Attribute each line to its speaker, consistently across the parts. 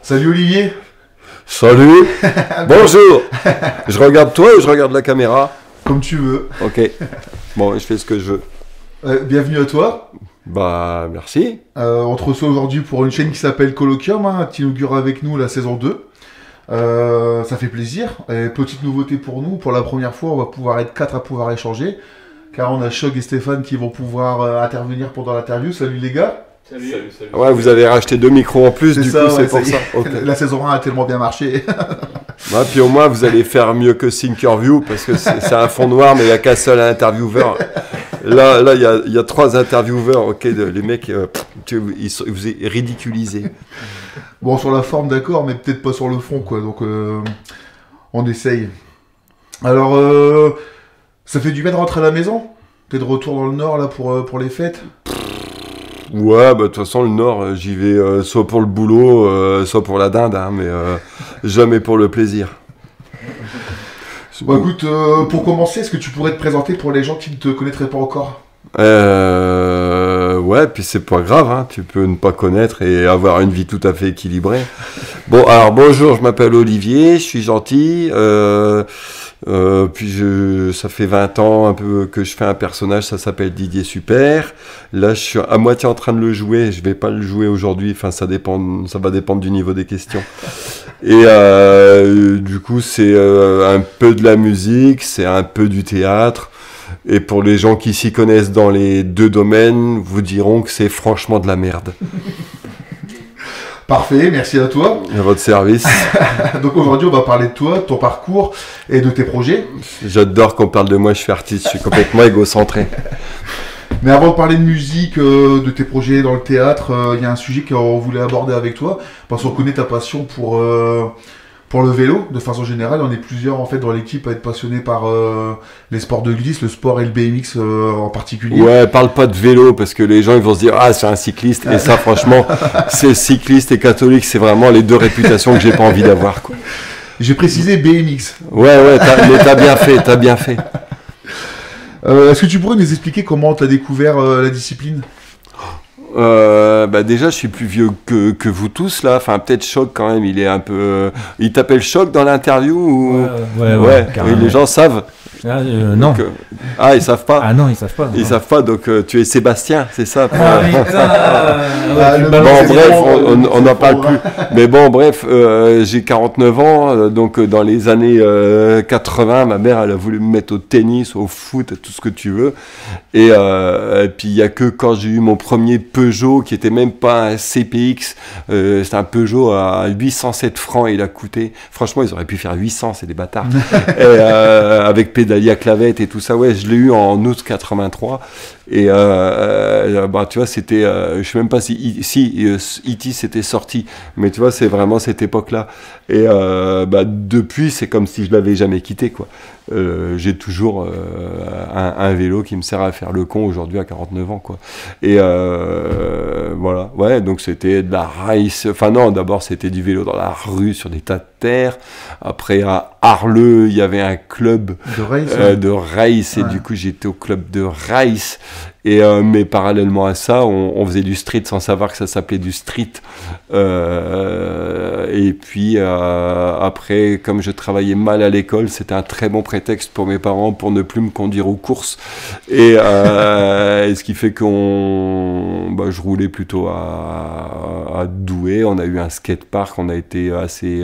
Speaker 1: Salut Olivier.
Speaker 2: Salut. Bonjour. Je regarde toi ou je regarde la caméra?
Speaker 1: Comme tu veux.
Speaker 2: Ok. Bon, je fais ce que je veux.
Speaker 1: Bienvenue à toi.
Speaker 2: Bah, merci.
Speaker 1: On te reçoit aujourd'hui pour une chaîne qui s'appelle Colloquium, hein, qui inaugure avec nous la saison 2. Ça fait plaisir. Et petite nouveauté pour nous, pour la première fois, on va pouvoir être 4 à pouvoir échanger. Car on a Chog et Stéphane qui vont pouvoir intervenir pendant l'interview. Salut les gars.
Speaker 3: Salut.
Speaker 2: Ouais, vous avez racheté 2 micros en plus, du coup,
Speaker 1: ouais,
Speaker 2: c'est pour ça.
Speaker 1: Okay. La saison 1 a tellement bien marché.
Speaker 2: Ouais, puis au moins, vous allez faire mieux que Thinkerview, parce que c'est un fond noir, mais il n'y a qu'un seul intervieweur. Là, il y a 3 intervieweurs, ok, les mecs, ils vous ridiculisez.
Speaker 1: Bon, sur la forme, d'accord, mais peut-être pas sur le fond, quoi. Donc, on essaye. Alors, ça fait du bien de rentrer à la maison? T'es de retour dans le Nord, là, pour les fêtes?
Speaker 2: Ouais, bah de toute façon, le Nord, j'y vais soit pour le boulot, soit pour la dinde, hein, mais jamais pour le plaisir.
Speaker 1: Bon, écoute, pour commencer, est-ce que tu pourrais te présenter pour les gens qui ne te connaîtraient pas encore?
Speaker 2: Ouais, puis c'est pas grave, hein, tu peux ne pas connaître et avoir une vie tout à fait équilibrée. Bon, alors bonjour, je m'appelle Olivier, je suis gentil, puis ça fait 20 ans un peu que je fais un personnage, ça s'appelle Didier Super. Là, je suis à moitié en train de le jouer, je vais pas le jouer aujourd'hui, enfin ça va dépendre du niveau des questions. Et du coup, c'est un peu de la musique, c'est un peu du théâtre. Et pour les gens qui s'y connaissent dans les 2 domaines, vous diront que c'est franchement de la merde.
Speaker 1: Parfait, merci à toi.
Speaker 2: À votre service.
Speaker 1: Donc aujourd'hui, on va parler de toi, de ton parcours et de tes projets.
Speaker 2: J'adore qu'on parle de moi, je suis artiste, je suis complètement égocentré.
Speaker 1: Mais avant de parler de musique, de tes projets dans le théâtre, il y a un sujet qu'on voulait aborder avec toi, parce qu'on connaît ta passion pour le vélo, de façon générale. On est plusieurs en fait dans l'équipe à être passionnés par les sports de glisse, le sport et le BMX en particulier.
Speaker 2: Ouais, parle pas de vélo parce que les gens ils vont se dire ah c'est un cycliste et ça franchement c'est cycliste et catholique, c'est vraiment les 2 réputations que j'ai pas envie d'avoir quoi.
Speaker 1: J'ai précisé BMX.
Speaker 2: Ouais, mais t'as bien fait.
Speaker 1: Est-ce que tu pourrais nous expliquer comment tu as découvert la discipline?
Speaker 2: Bah déjà je suis plus vieux que vous tous là, enfin peut-être Chog quand même, il est un peu... Il t'appelle Chog dans l'interview ou... Ouais, oui, les gens savent.
Speaker 3: Non.
Speaker 2: Ah, ils savent pas.
Speaker 3: Ah non, ils savent pas.
Speaker 2: Ils savent pas, donc tu es Sébastien, c'est ça.
Speaker 3: Ah putain.
Speaker 2: Bon bref, on n'en parle plus. Mais bon bref, j'ai 49 ans, donc dans les années 80, ma mère elle a voulu me mettre au tennis, au foot, à tout ce que tu veux. Et puis il y a que quand j'ai eu mon premier Peugeot, qui était même pas un CPX, c'était un Peugeot à 807 francs, il a coûté. Franchement, ils auraient pu faire 800, c'est des bâtards. Et, avec pédalier à clavette et tout ça, ouais, je l'ai eu en août 83. Et bah, tu vois, c'était, je sais même pas si E.T. s'était sorti, mais tu vois, c'est vraiment cette époque-là. Et bah, depuis, c'est comme si je l'avais jamais quitté, quoi. J'ai toujours un vélo qui me sert à faire le con aujourd'hui à 49 ans, quoi. Et voilà, ouais, donc c'était de la race. Enfin non, d'abord c'était du vélo dans la rue sur des tas de terre. Après à Arleux, il y avait un club de race, et du coup j'étais au club de race. Et mais parallèlement à ça, on faisait du street sans savoir que ça s'appelait du street. Et puis après, comme je travaillais mal à l'école, c'était un très bon prétexte pour mes parents pour ne plus me conduire aux courses. Et ce qui fait que je roulais plutôt à Douai. On a eu un skatepark, on a été assez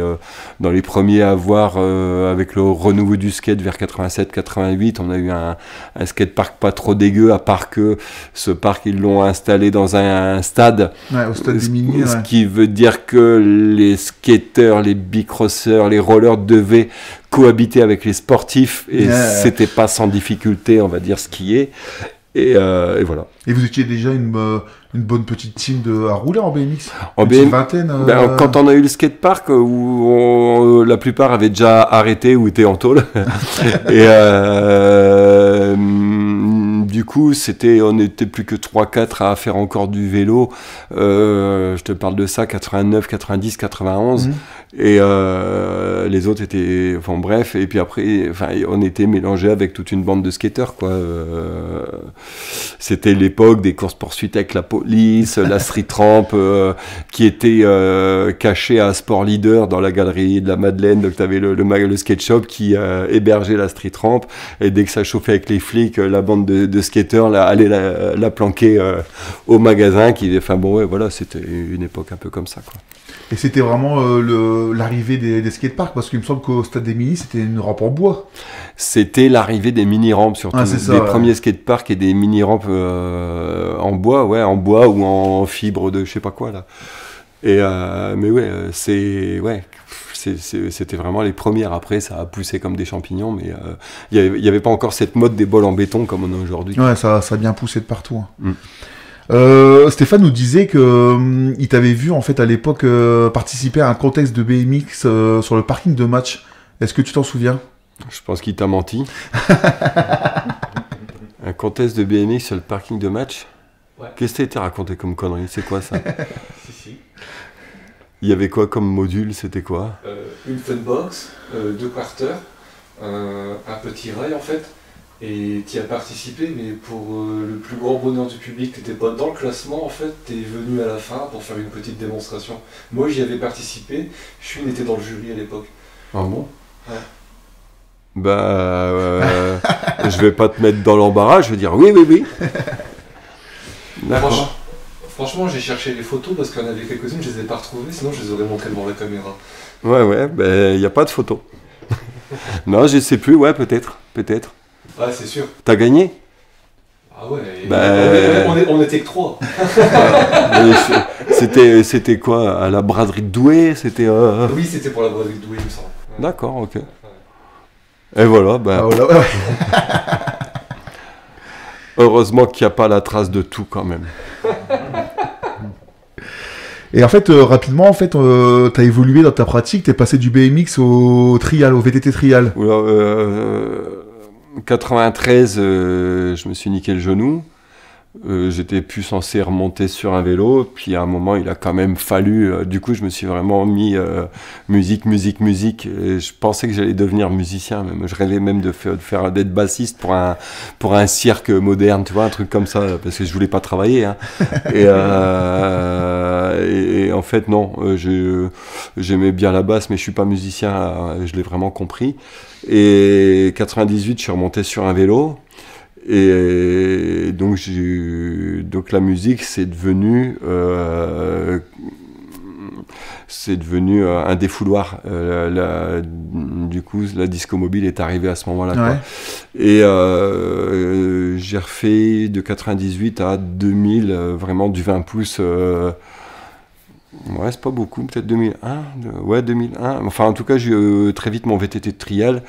Speaker 2: dans les premiers à voir avec le renouveau du skate vers 87-88. On a eu un skatepark pas trop dégueu, à part que ce parc, ils l'ont installé dans un stade.
Speaker 1: Ouais, au stade des Miniers,
Speaker 2: ce qui veut dire que les skateurs, les bicrosseurs, les rollers devaient cohabiter avec les sportifs, et c'était pas sans difficulté, on va dire, skier. Et voilà.
Speaker 1: Et vous étiez déjà une bonne petite team à rouler en BMX?
Speaker 2: En
Speaker 1: une vingtaine
Speaker 2: quand on a eu le skatepark, où la plupart avaient déjà arrêté ou étaient en tôle. Et du coup, on n'était plus que 3-4 à faire encore du vélo. Je te parle de ça, 89, 90, 91. Et les autres étaient, enfin bref, et puis après, enfin, on était mélangés avec toute une bande de skateurs, quoi. C'était l'époque des courses-poursuites avec la police, la street ramp, qui était cachée à Sport Leader dans la galerie de la Madeleine. Donc t'avais le skate shop qui hébergeait la street ramp, et dès que ça chauffait avec les flics, la bande de skateurs allait la planquer au magasin. Enfin bon, ouais, voilà, c'était une époque un peu comme ça, quoi.
Speaker 1: Et c'était vraiment l'arrivée des skateparks, parce qu'il me semble qu'au Stade des Mini, c'était une rampe en bois.
Speaker 2: C'était l'arrivée des mini-rampes, surtout.
Speaker 1: Ah, c'est
Speaker 2: des
Speaker 1: ça,
Speaker 2: premiers skateparks et des mini-rampes en bois, ouais, en bois ou en fibre de je sais pas quoi, là. Et, mais ouais, c'était vraiment les premières. Après, ça a poussé comme des champignons, mais il n'y avait pas encore cette mode des bols en béton comme on a aujourd'hui.
Speaker 1: Ouais, ça a bien poussé de partout. Hein. Stéphane nous disait que il t'avait vu en fait à l'époque participer à un contest de BMX sur le parking de match. Est-ce que tu t'en souviens?
Speaker 2: Je pense qu'il t'a menti. Un contest de BMX sur le parking de match.
Speaker 4: Ouais.
Speaker 2: Qu'est-ce que t'as été raconté comme connerie? C'est quoi ça?
Speaker 4: Si.
Speaker 2: Il y avait quoi comme module? C'était quoi?
Speaker 4: Une funbox, 2 quarters, un petit rail en fait. Et tu y as participé, mais pour le plus grand bonheur du public, tu n'étais pas dans le classement en fait, tu es venu à la fin pour faire une petite démonstration. Moi j'y avais participé, Chouine était dans le jury à l'époque.
Speaker 2: Ah bon?
Speaker 4: Ouais.
Speaker 2: Bah, je vais pas te mettre dans l'embarras, je vais dire oui. D'accord.
Speaker 4: Franchement, j'ai cherché les photos parce qu'il y en avait quelques-unes, je les ai pas retrouvées, sinon je les aurais montrées devant la caméra.
Speaker 2: Ouais, ben, y a pas de photos. Non, je sais plus, ouais, peut-être.
Speaker 4: Ah, c'est sûr.
Speaker 2: T'as gagné?
Speaker 4: Ah ouais,
Speaker 2: Ben...
Speaker 4: on était que 3.
Speaker 2: C'était quoi? À la braderie de Douai? C'était...
Speaker 4: Oui, c'était pour la braderie de Douai, il me semble. Ouais.
Speaker 2: D'accord, ok. Et voilà, ben...
Speaker 1: Ah, voilà, ouais.
Speaker 2: Heureusement qu'il n'y a pas la trace de tout quand même.
Speaker 1: Et en fait, rapidement, en fait, t'as évolué dans ta pratique, t'es passé du BMX au trial, au VTT trial.
Speaker 2: 93, je me suis niqué le genou. J'étais plus censé remonter sur un vélo, puis à un moment il a quand même fallu, du coup je me suis vraiment mis musique, et je pensais que j'allais devenir musicien, même. Je rêvais même d'être bassiste pour un cirque moderne, tu vois, un truc comme ça, parce que je voulais pas travailler, hein. et en fait non, j'aimais bien la basse, mais je suis pas musicien, je l'ai vraiment compris. Et 98, je suis remonté sur un vélo. Et donc la musique c'est devenu un défouloir. Du coup la disco mobile est arrivée à ce moment-là, quoi. Et j'ai refait de 98 à 2000 vraiment du 20 pouces. Ouais, c'est pas beaucoup, peut-être 2001. Ouais, 2001. Enfin, en tout cas, j'ai eu très vite mon VTT de trial.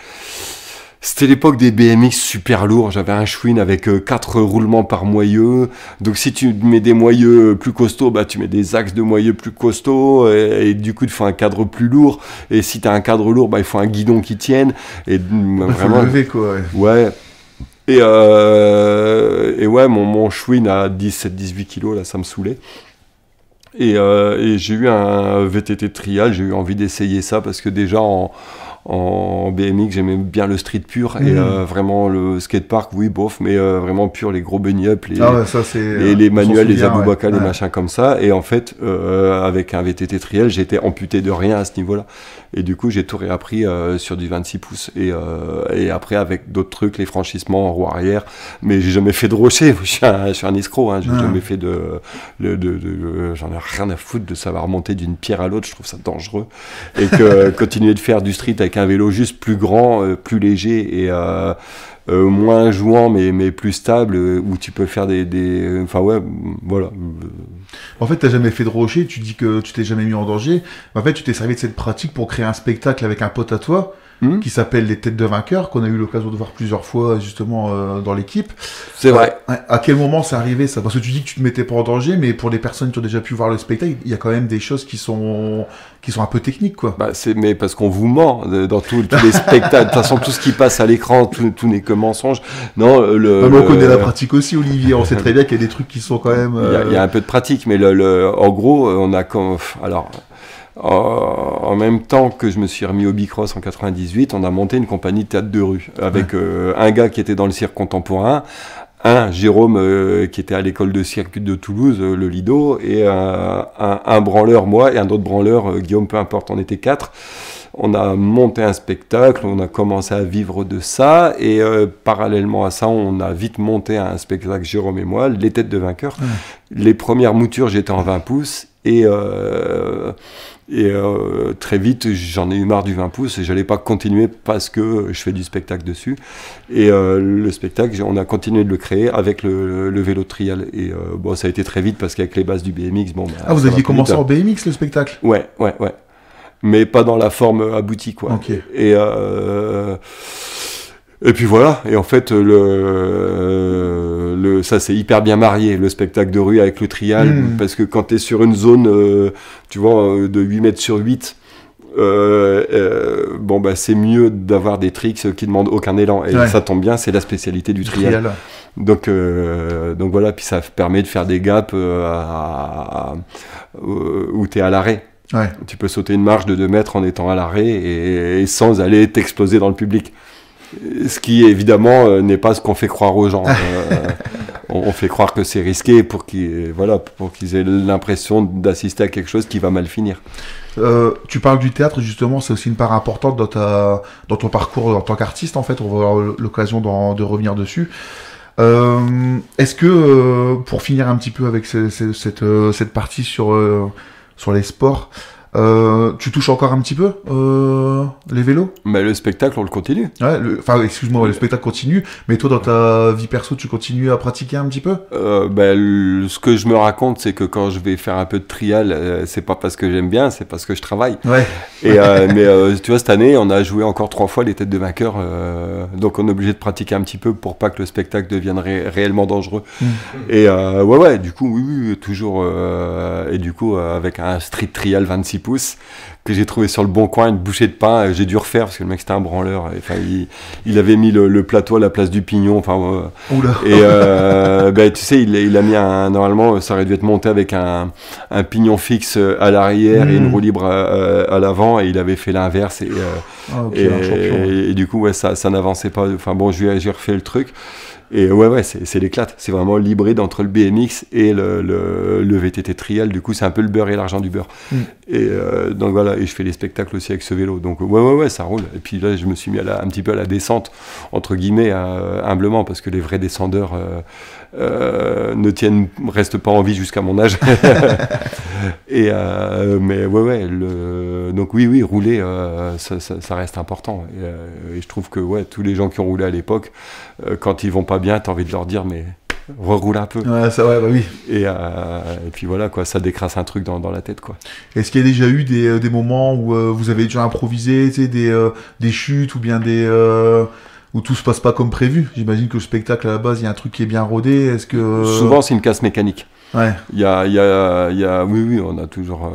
Speaker 2: C'était l'époque des BMX super lourds. J'avais un Schwinn avec 4 roulements par moyeu. Donc si tu mets des moyeux plus costauds, bah, tu mets des axes de moyeux plus costauds. Et du coup, il faut un cadre plus lourd. Et si tu as un cadre lourd, bah, il faut un guidon qui tienne. Et
Speaker 1: vraiment, faut lever, quoi.
Speaker 2: Ouais. Et ouais, mon Schwinn à 17-18 kilos, là, ça me saoulait. Et j'ai eu un VTT de trial. J'ai eu envie d'essayer ça parce que déjà en BMX, j'aimais bien le street pur et vraiment le skatepark, oui, bof, mais vraiment pur, les gros bunny-up, les manuels, les Aboubaka, les machins comme ça. Et en fait, avec un VTT trial, j'étais amputé de rien à ce niveau-là. Et du coup, j'ai tout réappris sur du 26 pouces. Et après, avec d'autres trucs, les franchissements en roue arrière. Mais j'ai jamais fait de rocher. Je suis un escroc. Hein. J'ai jamais fait j'en ai rien à foutre de savoir monter d'une pierre à l'autre. Je trouve ça dangereux. Et que continuer de faire du street avec un vélo juste plus grand, plus léger et moins jouant mais plus stable, où tu peux faire enfin ouais, voilà.
Speaker 1: En fait, t'as jamais fait de rocher, tu dis que tu t'es jamais mis en danger. En fait, tu t'es servi de cette pratique pour créer un spectacle avec un pote à toi qui s'appelle Les Têtes de Vainqueurs, qu'on a eu l'occasion de voir plusieurs fois justement dans l'équipe.
Speaker 2: C'est vrai.
Speaker 1: À quel moment c'est arrivé ça? Parce que tu dis que tu te mettais pas en danger, mais pour les personnes qui ont déjà pu voir le spectacle, il y a quand même des choses qui sont un peu techniques, quoi.
Speaker 2: Bah, mais parce qu'on vous ment dans tous les spectacles. De toute façon, tout ce qui passe à l'écran, tout n'est que mensonge. Non,
Speaker 1: on connaît la pratique aussi, Olivier. On sait très bien qu'il y a des trucs qui sont quand même.
Speaker 2: Il y a un peu de pratique, mais en gros, on a alors. en même temps que je me suis remis au Bicross en 98, on a monté une compagnie de théâtre de rue avec un gars qui était dans le cirque contemporain, Jérôme qui était à l'école de cirque de Toulouse, le Lido, et un branleur, moi, et un autre branleur, Guillaume, peu importe, on était 4. On a monté un spectacle, on a commencé à vivre de ça, et parallèlement à ça, on a vite monté un spectacle, Jérôme et moi, Les Têtes de Vainqueurs. Les premières moutures, j'étais en 20 pouces, et très vite, j'en ai eu marre du 20 pouces, et j'allais pas continuer parce que je fais du spectacle dessus. Et le spectacle, on a continué de le créer avec le vélo de trial. Et bon, ça a été très vite parce qu'avec les bases du BMX, bon... Bah,
Speaker 1: vous aviez commencé en BMX, le spectacle?
Speaker 2: Ouais. Mais pas dans la forme aboutie, quoi.
Speaker 1: Okay.
Speaker 2: Et puis voilà, et en fait, ça s'est hyper bien marié, le spectacle de rue avec le trial, parce que quand tu es sur une zone, tu vois, de 8 mètres sur 8, bon, bah, c'est mieux d'avoir des tricks qui demandent aucun élan, et ça tombe bien, c'est la spécialité du trial. Donc voilà, puis ça permet de faire des gaps où tu es à l'arrêt.
Speaker 1: Ouais.
Speaker 2: Tu peux sauter une marche de 2 mètres en étant à l'arrêt et sans aller t'exploser dans le public. Ce qui, évidemment, n'est pas ce qu'on fait croire aux gens. On fait croire que c'est risqué pour qu'ils aient l'impression d'assister à quelque chose qui va mal finir.
Speaker 1: Tu parles du théâtre, justement, c'est aussi une part importante dans ton parcours en tant qu'artiste, en fait. On va avoir l'occasion de revenir dessus. Est-ce que, pour finir un petit peu avec cette partie sur les sports, tu touches encore un petit peu les vélos?
Speaker 2: Mais le spectacle, on le continue.
Speaker 1: Ouais, excuse-moi, le spectacle continue, mais toi, dans ta vie perso, tu continues à pratiquer un petit peu?
Speaker 2: Ce que je me raconte, c'est que quand je vais faire un peu de trial, c'est pas parce que j'aime bien, c'est parce que je travaille.
Speaker 1: Ouais.
Speaker 2: Mais tu vois, cette année, on a joué encore 3 fois les Têtes de Vainqueurs, donc on est obligé de pratiquer un petit peu pour pas que le spectacle devienne réellement dangereux. Et ouais, du coup, oui, toujours. Et du coup, avec un street trial 26 pouces que j'ai trouvé sur le bon coin, une bouchée de pain, j'ai dû refaire parce que le mec c'était un branleur. Enfin, il avait mis le plateau à la place du pignon. Enfin, et tu sais, il a mis normalement, ça aurait dû être monté avec un pignon fixe à l'arrière et une roue libre à l'avant, et il avait fait l'inverse. Et du coup, ouais, ça n'avançait pas. Enfin bon, j'ai refait le truc. Et ouais, c'est l'éclate. C'est vraiment l'hybride entre le BMX et le VTT trial. Du coup, c'est un peu le beurre et l'argent du beurre. Et donc voilà, et je fais les spectacles aussi avec ce vélo. Donc ouais, ça roule. Et puis là, je me suis mis un petit peu à la descente, entre guillemets, humblement, parce que les vrais descendeurs restent pas en vie jusqu'à mon âge. Mais ouais, donc oui, rouler, ça reste important. Et je trouve que tous les gens qui ont roulé à l'époque, quand ils vont pas bien, t'as envie de leur dire, mais reroule un peu.
Speaker 1: Ouais, ça, ouais, bah oui.
Speaker 2: Et puis voilà, quoi, ça décrasse un truc dans la tête, quoi.
Speaker 1: Est-ce qu'il y a déjà eu des moments où vous avez déjà improvisé, tu sais, des chutes ou bien où tout se passe pas comme prévu? J'imagine que le spectacle, à la base, il y a un truc qui est bien rodé. Est-ce que...
Speaker 2: Souvent, c'est une casse mécanique.
Speaker 1: Ouais.
Speaker 2: Oui, on a toujours...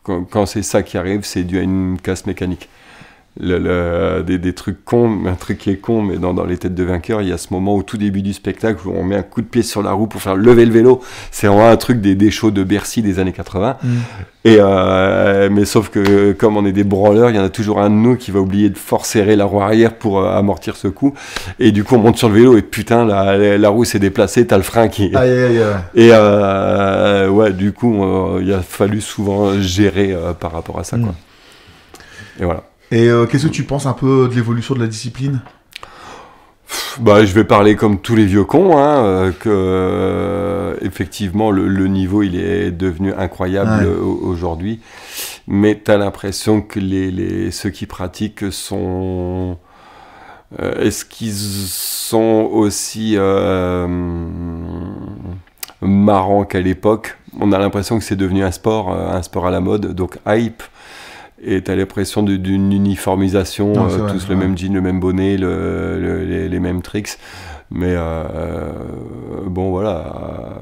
Speaker 2: quand c'est ça qui arrive, c'est dû à une casse mécanique. Des trucs cons, un truc qui est con, mais dans les Têtes de Vainqueurs, il y a ce moment au tout début du spectacle où on met un coup de pied sur la roue pour faire lever le vélo. C'est vraiment un truc des shows de Bercy des années 80. Mais sauf que comme on est des branleurs, il y en a toujours un de nous qui va oublier de fort serrer la roue arrière pour amortir ce coup. Et du coup, on monte sur le vélo et putain, la roue s'est déplacée, t'as le frein qui...
Speaker 1: Aïe.
Speaker 2: Et ouais, du coup, il a fallu souvent gérer par rapport à ça, quoi. Et voilà.
Speaker 1: Et qu'est-ce que tu penses un peu de l'évolution de la discipline?
Speaker 2: Je vais parler comme tous les vieux cons, que effectivement le niveau il est devenu incroyable aujourd'hui, mais t'as l'impression que ceux qui pratiquent sont... est-ce qu'ils sont aussi marrants qu'à l'époque? On a l'impression que c'est devenu un sport à la mode, donc hype. Et t'as l'impression d'une uniformisation, tous le même jean, le même bonnet, les mêmes tricks. Mais bon, voilà,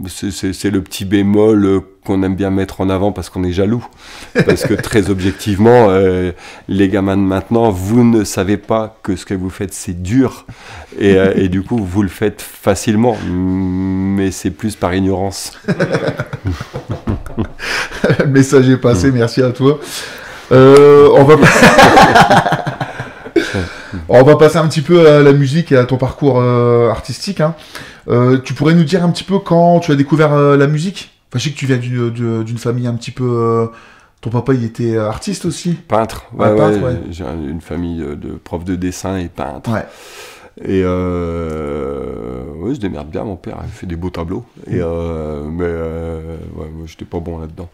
Speaker 2: c'est le petit bémol qu'on aime bien mettre en avant parce qu'on est jaloux. Parce que très objectivement, les gamins de maintenant, vous ne savez pas que ce que vous faites, c'est dur. Et du coup, vous le faites facilement. Mais c'est plus par ignorance.
Speaker 1: Le message est passé, merci à toi. On va passer un petit peu à la musique et à ton parcours artistique. Hein. Tu pourrais nous dire un petit peu quand tu as découvert la musique? Enfin, je sais que tu viens d'une famille un petit peu... ton papa, il était artiste aussi?
Speaker 2: Peintre,
Speaker 1: peintre, ouais.
Speaker 2: J'ai une famille de profs de dessin et peintres.
Speaker 1: Ouais.
Speaker 2: Et ouais, je démerde bien, mon père, il fait des beaux tableaux. Et, mais ouais, moi, j'étais pas bon là-dedans.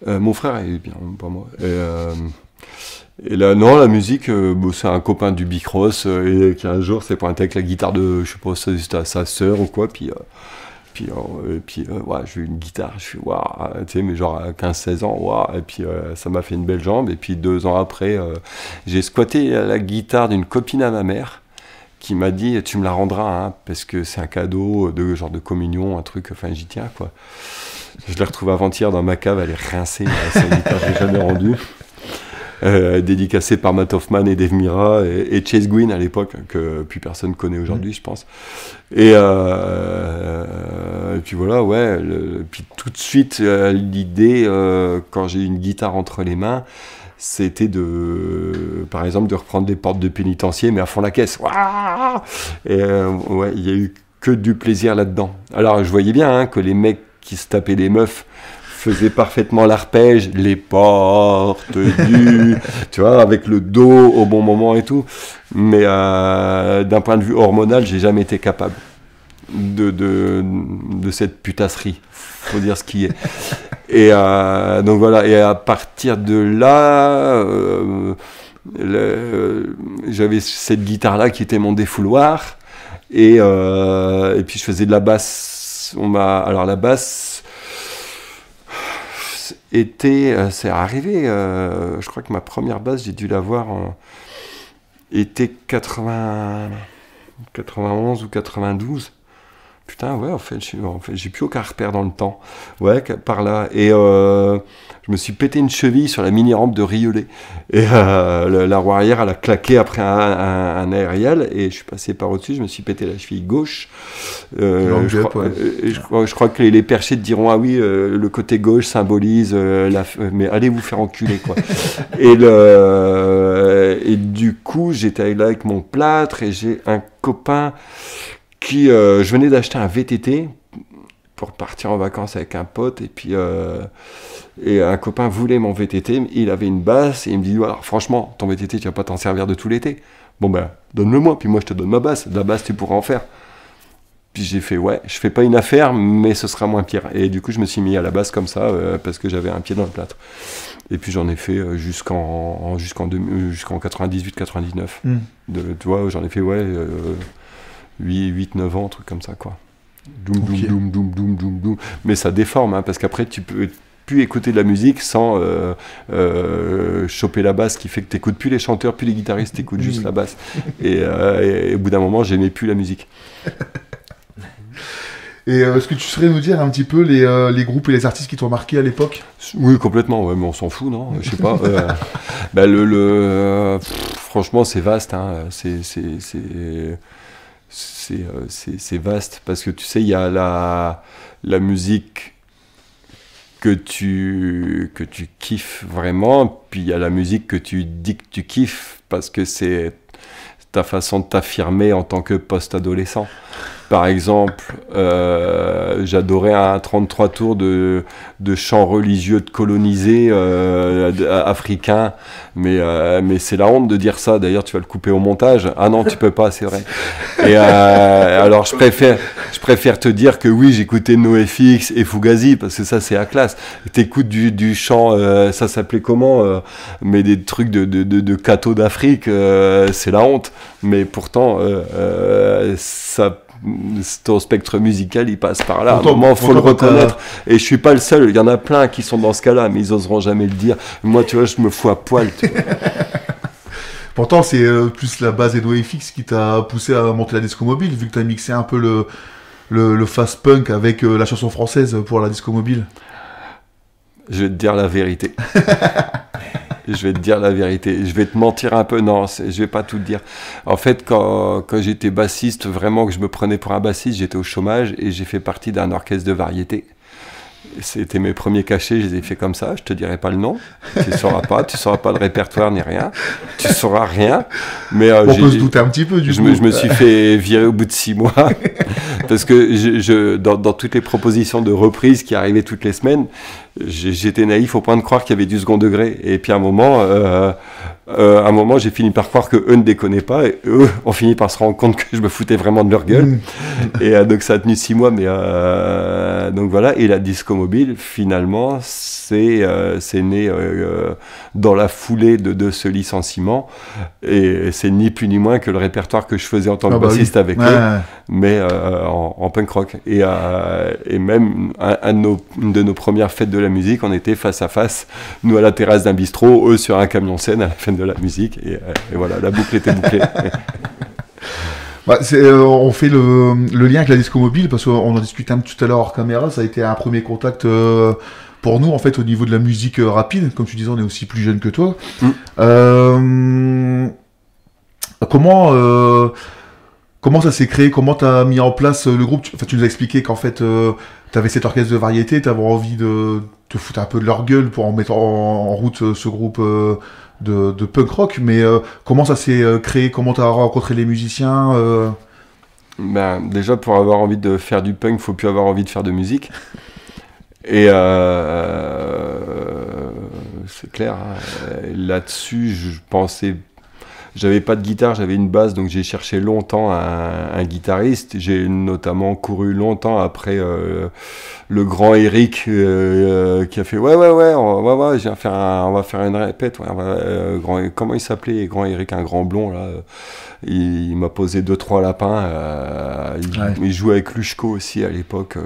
Speaker 2: Mon frère est bien, pas moi. Et là, non, la musique, c'est un copain du Bicross et qui un jour s'est pointé avec la guitare de, je sais pas, c'était à sa sœur ou quoi, puis ouais, j'ai eu une guitare, je suis waouh, tu sais, mais genre à 15-16 ans, waouh, et puis ça m'a fait une belle jambe, et puis 2 ans après, j'ai squatté la guitare d'une copine à ma mère, qui m'a dit, tu me la rendras, hein, parce que c'est un cadeau de genre de communion, un truc, enfin j'y tiens, quoi. Je l'ai retrouvée avant-hier dans ma cave, elle est rincée, cette guitare, je l'ai jamais rendue. Dédicacée par Matt Hoffman et Dave Mira et Chase Gwynne à l'époque, que plus personne connaît aujourd'hui, je pense. Et puis voilà, ouais. Puis tout de suite, l'idée, quand j'ai une guitare entre les mains, c'était par exemple, de reprendre les portes de pénitencier, mais à fond la caisse. Et ouais, il y a eu que du plaisir là-dedans. Alors, je voyais bien que les mecs qui se tapaient des meufs faisait parfaitement l'arpège, les portes tu vois, avec le dos au bon moment et tout. Mais d'un point de vue hormonal, j'ai jamais été capable de cette putasserie. Faut dire ce qui est. Et donc voilà. Et à partir de là, j'avais cette guitare-là qui était mon défouloir. Et puis je faisais de la basse. Alors la basse. C'est arrivé, je crois que ma première basse, j'ai dû l'avoir en été 91 ou 92. Putain, ouais, en fait, j'ai plus aucun repère dans le temps. Ouais, par là. Et je me suis pété une cheville sur la mini-rampe de Riolet. Et la roue arrière, elle a claqué après un aérial. Et je suis passé par au-dessus, je me suis pété la cheville gauche. Je crois que les perchés te diront, ah oui, le côté gauche symbolise mais allez vous faire enculer, quoi. Et du coup, j'étais là avec mon plâtre et j'ai un copain je venais d'acheter un VTT pour partir en vacances avec un pote, et puis et un copain voulait mon VTT, il avait une basse, et il me dit, alors franchement, ton VTT, tu vas pas t'en servir de tout l'été. Bon ben, donne-le-moi, puis moi je te donne ma basse, de la basse tu pourras en faire. Puis j'ai fait, ouais, je fais pas une affaire, mais ce sera moins pire. Et du coup, je me suis mis à la basse comme ça, parce que j'avais un pied dans le plâtre. Et puis j'en ai fait jusqu'en 98-99. Tu vois, j'en ai fait, ouais... 8-9 ans, un truc comme ça, quoi. Doum, okay. doum, doum, doum, doum, doum. Mais ça déforme, hein, parce qu'après, tu peux plus écouter de la musique sans choper la basse, qui fait que tu n'écoutes plus les chanteurs, plus les guitaristes, tu écoutes juste la basse. Et au bout d'un moment, j'aimais plus la musique.
Speaker 1: Et est-ce que tu saurais nous dire un petit peu les groupes et les artistes qui t'ont marqué à l'époque?
Speaker 2: Oui, complètement, ouais, mais on s'en fout, non? Je sais pas. Franchement, c'est vaste, hein. C'est vaste, parce que tu sais, il y a la musique que tu kiffes vraiment, puis il y a la musique que tu dis que tu kiffes parce que c'est ta façon de t'affirmer en tant que post-adolescent. Par exemple, j'adorais un 33 tours de chants religieux de colonisés africains, mais c'est la honte de dire ça. D'ailleurs, tu vas le couper au montage. Ah non, tu peux pas, c'est vrai. Et alors, je préfère te dire que oui, j'écoutais NoFX et Fugazi, parce que ça, c'est la classe. T'écoutes du chant, ça s'appelait comment, mais des trucs de cathos d'Afrique, c'est la honte. Mais pourtant, ton spectre musical, il passe par là. À un moment, il faut le reconnaître. Et je suis pas le seul. Il y en a plein qui sont dans ce cas-là, mais ils oseront jamais le dire. Moi, tu vois, je me fous à poil. Tu vois.
Speaker 1: Pourtant, c'est plus la base NoFX qui t'a poussé à monter la disco mobile, vu que tu as mixé un peu le fast punk avec la chanson française pour la disco mobile.
Speaker 2: Je vais te dire la vérité. Je vais te dire la vérité. Je vais te mentir un peu. Non, je vais pas tout te dire. En fait, quand j'étais bassiste, vraiment que je me prenais pour un bassiste, j'étais au chômage et j'ai fait partie d'un orchestre de variété. C'était mes premiers cachets, je les ai fait comme ça, je te dirai pas le nom, tu sauras pas le répertoire ni rien, tu sauras rien. Mais
Speaker 1: on peut se douter un petit peu du coup.
Speaker 2: Je me suis fait virer au bout de 6 mois parce que dans toutes les propositions de reprise qui arrivaient toutes les semaines, j'étais naïf au point de croire qu'il y avait du second degré. Et puis à un moment, j'ai fini par croire que eux ne déconnaient pas et eux ont fini par se rendre compte que je me foutais vraiment de leur gueule. Et donc ça a tenu 6 mois, mais donc voilà. Et la disco mobile, finalement, c'est né dans la foulée de ce licenciement. Et c'est ni plus ni moins que le répertoire que je faisais en tant que bassiste avec eux, mais en punk rock. Et même une de nos premières fêtes de la musique, on était face à face, nous à la terrasse d'un bistrot, eux sur un camion scène à la fête de la musique, et voilà, la boucle était bouclée.
Speaker 1: On fait le lien avec la disco mobile parce qu'on en discutait un petit tout à l'heure hors caméra. Ça a été un premier contact pour nous en fait au niveau de la musique rapide. Comme tu disais, on est aussi plus jeune que toi. Comment ça s'est créé? Comment tu as mis en place le groupe? Tu nous as expliqué qu'en fait tu avais cet orchestre de variété, tu avais envie de te foutre un peu de leur gueule pour en mettre en route ce groupe de punk rock, mais comment ça s'est créé? Comment tu as rencontré les musiciens?
Speaker 2: Déjà, pour avoir envie de faire du punk, il faut plus avoir envie de faire de musique. Et c'est clair, là-dessus, je pensais... J'avais pas de guitare, j'avais une basse, donc j'ai cherché longtemps un guitariste. J'ai notamment couru longtemps après le grand Eric qui a fait ouais, on va faire une répète. Comment il s'appelait, grand Eric, un grand blond là. Il m'a posé 2-3 lapins. Il jouait avec Lushko aussi à l'époque.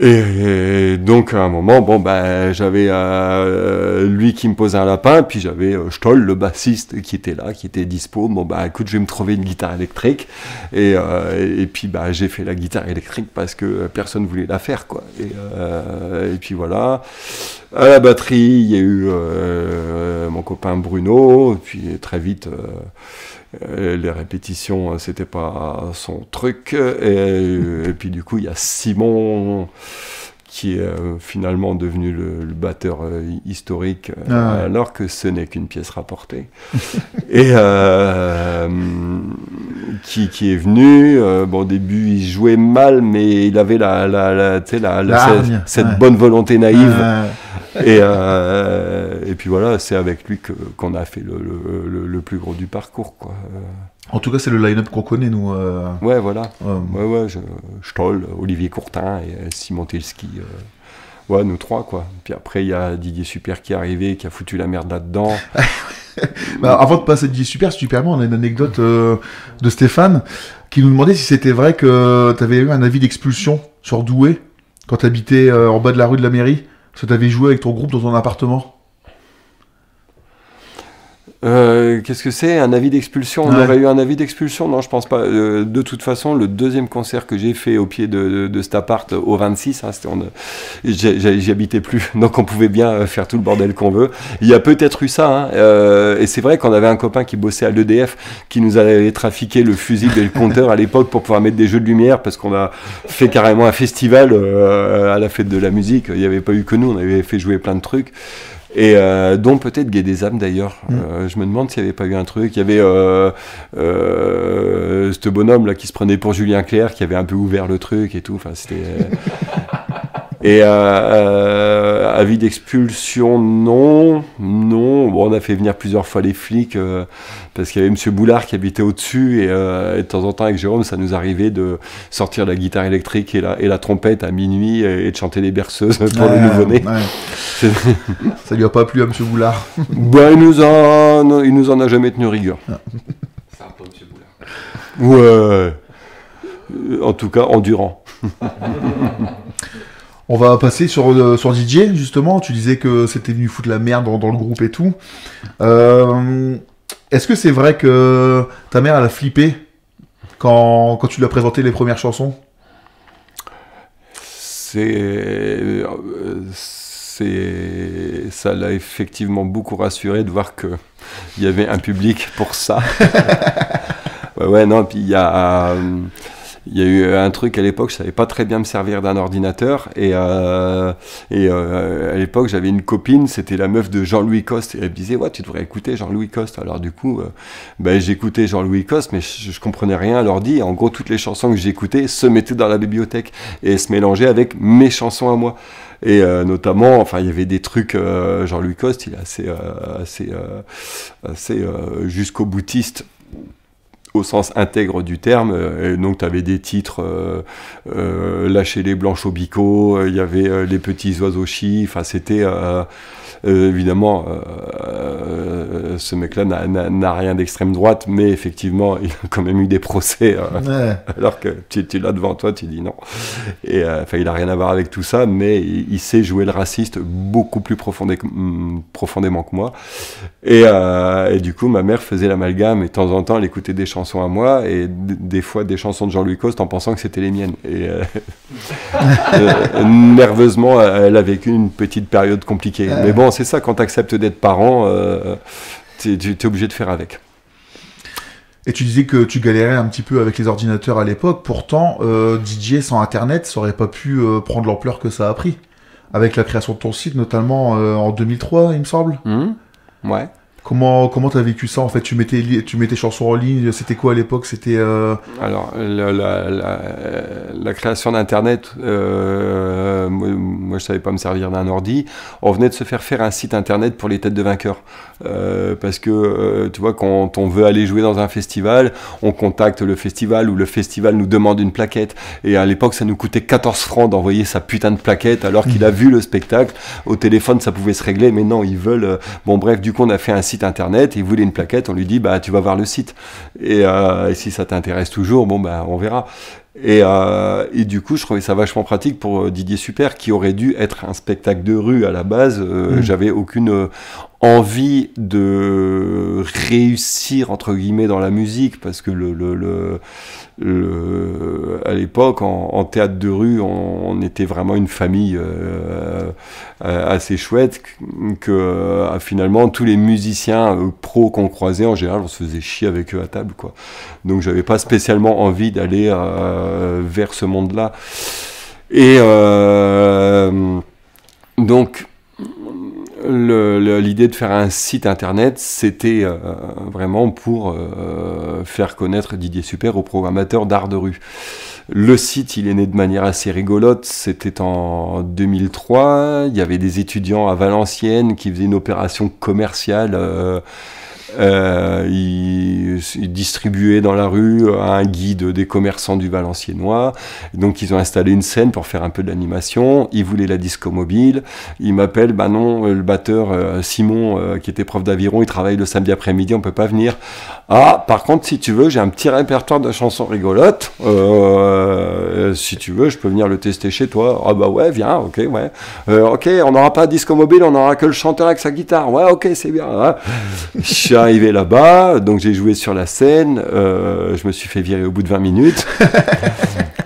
Speaker 2: Et donc à un moment, j'avais lui qui me posait un lapin, puis j'avais Stoll, le bassiste, qui était là, qui était dispo. Écoute, je vais me trouver une guitare électrique. Et puis j'ai fait la guitare électrique parce que personne voulait la faire, quoi. Et puis voilà. À la batterie, il y a eu mon copain Bruno, et puis très vite... les répétitions, c'était pas son truc. Et puis du coup, il y a Simon qui est finalement devenu le batteur historique, alors que ce n'est qu'une pièce rapportée. Et qui est venu. Au début, il jouait mal, mais il avait cette bonne volonté naïve. Et puis voilà, c'est avec lui qu'on a fait le plus gros du parcours, quoi.
Speaker 1: En tout cas, c'est le line-up qu'on connaît, nous.
Speaker 2: Ouais, voilà. Stoll, Olivier Courtin et Simon Telski. Nous trois, quoi. Puis après, il y a Didier Super qui est arrivé, qui a foutu la merde là-dedans.
Speaker 1: Avant de passer à Didier Superman, on a une anecdote de Stéphane qui nous demandait si c'était vrai que tu avais eu un avis d'expulsion sur Douai quand tu habitais en bas de la rue de la mairie. Parce que tu avais joué avec ton groupe dans ton appartement.
Speaker 2: Qu'est-ce que c'est? Un avis d'expulsion? On aurait eu un avis d'expulsion? Non, je pense pas. De toute façon, le deuxième concert que j'ai fait au pied de cet appart au 26, j'y habitais plus, donc on pouvait bien faire tout le bordel qu'on veut. Il y a peut-être eu ça, et c'est vrai qu'on avait un copain qui bossait à l'EDF qui nous avait trafiqué le fusible et le compteur à l'époque pour pouvoir mettre des jeux de lumière, parce qu'on a fait carrément un festival à la fête de la musique. Il n'y avait pas eu que nous, on avait fait jouer plein de trucs. Et dont peut-être Gué des âmes d'ailleurs. Je me demande s'il n'y avait pas eu un truc. Il y avait ce bonhomme là qui se prenait pour Julien Clerc, qui avait un peu ouvert le truc et tout. Enfin, c'était. Et avis d'expulsion, non. Bon, on a fait venir plusieurs fois les flics parce qu'il y avait Monsieur Boulard qui habitait au-dessus et de temps en temps avec Jérôme, ça nous arrivait de sortir la guitare électrique et la trompette à minuit et de chanter des berceuses pour le nouveau-né.
Speaker 1: Ça lui a pas plu à Monsieur Boulard.
Speaker 2: Il nous en a jamais tenu rigueur.
Speaker 4: C'est un peu Monsieur Boulard.
Speaker 2: Ouais. En tout cas, endurant.
Speaker 1: On va passer sur Didier, justement. Tu disais que c'était venu foutre la merde dans le groupe et tout. Est-ce que c'est vrai que ta mère, elle a flippé quand tu lui as présenté les premières chansons?
Speaker 2: Ça l'a effectivement beaucoup rassuré de voir qu'il y avait un public pour ça. Puis il y a il y a eu un truc à l'époque, je savais pas très bien me servir d'un ordinateur, et à l'époque j'avais une copine, c'était la meuf de Jean-Louis Coste, et elle me disait ouais, tu devrais écouter Jean-Louis Coste. Alors du coup j'écoutais Jean-Louis Coste, mais je comprenais rien à l'ordi. En gros, toutes les chansons que j'écoutais se mettaient dans la bibliothèque et se mélangeaient avec mes chansons à moi. Et notamment, enfin, il y avait des trucs, Jean-Louis Coste, il est assez jusqu'au boutiste au sens intègre du terme, et donc tu avais des titres Lâcher les blanches au bico, il y avait Les petits oiseaux chis, enfin c'était évidemment ce mec-là n'a rien d'extrême droite, mais effectivement il a quand même eu des procès alors que tu l'as devant toi, tu dis non, et enfin il a rien à voir avec tout ça, mais il sait jouer le raciste beaucoup plus profondément que moi, et du coup ma mère faisait l'amalgame, et de temps en temps elle écoutait des chansons à moi, et des fois des chansons de Jean-Louis Coste en pensant que c'était les miennes, et nerveusement elle a vécu une petite période compliquée, mais bon, c'est ça, quand tu acceptes d'être parent, tu es obligé de faire avec.
Speaker 1: Et tu disais que tu galérais un petit peu avec les ordinateurs à l'époque, pourtant DJ sans internet, ça aurait pas pu prendre l'ampleur que ça a pris, avec la création de ton site, notamment en 2003, il me semble.
Speaker 2: Ouais.
Speaker 1: Comment t'as vécu ça en fait? Tu mettais tes chansons en ligne, c'était quoi à l'époque? C'était
Speaker 2: Alors la création d'internet, moi je savais pas me servir d'un ordi. On venait de se faire un site internet pour les têtes de vainqueurs, parce que tu vois, quand on veut aller jouer dans un festival, on contacte le festival, ou le festival nous demande une plaquette, et à l'époque ça nous coûtait 14 francs d'envoyer sa putain de plaquette alors qu'il a vu le spectacle. Au téléphone ça pouvait se régler, mais non, ils veulent bon bref, du coup on a fait un site internet, il voulait une plaquette, on lui dit bah tu vas voir le site, et si ça t'intéresse toujours, bon bah on verra. Et du coup je trouvais ça vachement pratique pour Didier Super, qui aurait dû être un spectacle de rue à la base. J'avais aucune envie de réussir entre guillemets dans la musique, parce que à l'époque en théâtre de rue on était vraiment une famille assez chouette, que finalement tous les musiciens pros qu'on croisait, en général on se faisait chier avec eux à table, quoi. Donc j'avais pas spécialement envie d'aller vers ce monde-là, et donc l'idée de faire un site internet, c'était vraiment pour faire connaître Didier Super aux programmateurs d'art de rue. Le site, il est né de manière assez rigolote. C'était en 2003. Il y avait des étudiants à Valenciennes qui faisaient une opération commerciale. Ils distribuaient dans la rue un guide des commerçants du Valenciennois. Donc ils ont installé une scène pour faire un peu de l'animation. Ils voulaient la disco mobile. Ils m'appellent, bah non, le batteur Simon, qui était prof d'aviron, il travaille le samedi après-midi, on peut pas venir. Ah, par contre, si tu veux, j'ai un petit répertoire de chansons rigolotes. Si tu veux, je peux venir le tester chez toi. Ah bah ouais, viens, ok, ouais. Ok, on n'aura pas disco mobile, on n'aura que le chanteur avec sa guitare. Ouais, ok, c'est bien. Hein. Je suis arrivé là-bas, donc j'ai joué sur la scène. Je me suis fait virer au bout de 20 minutes.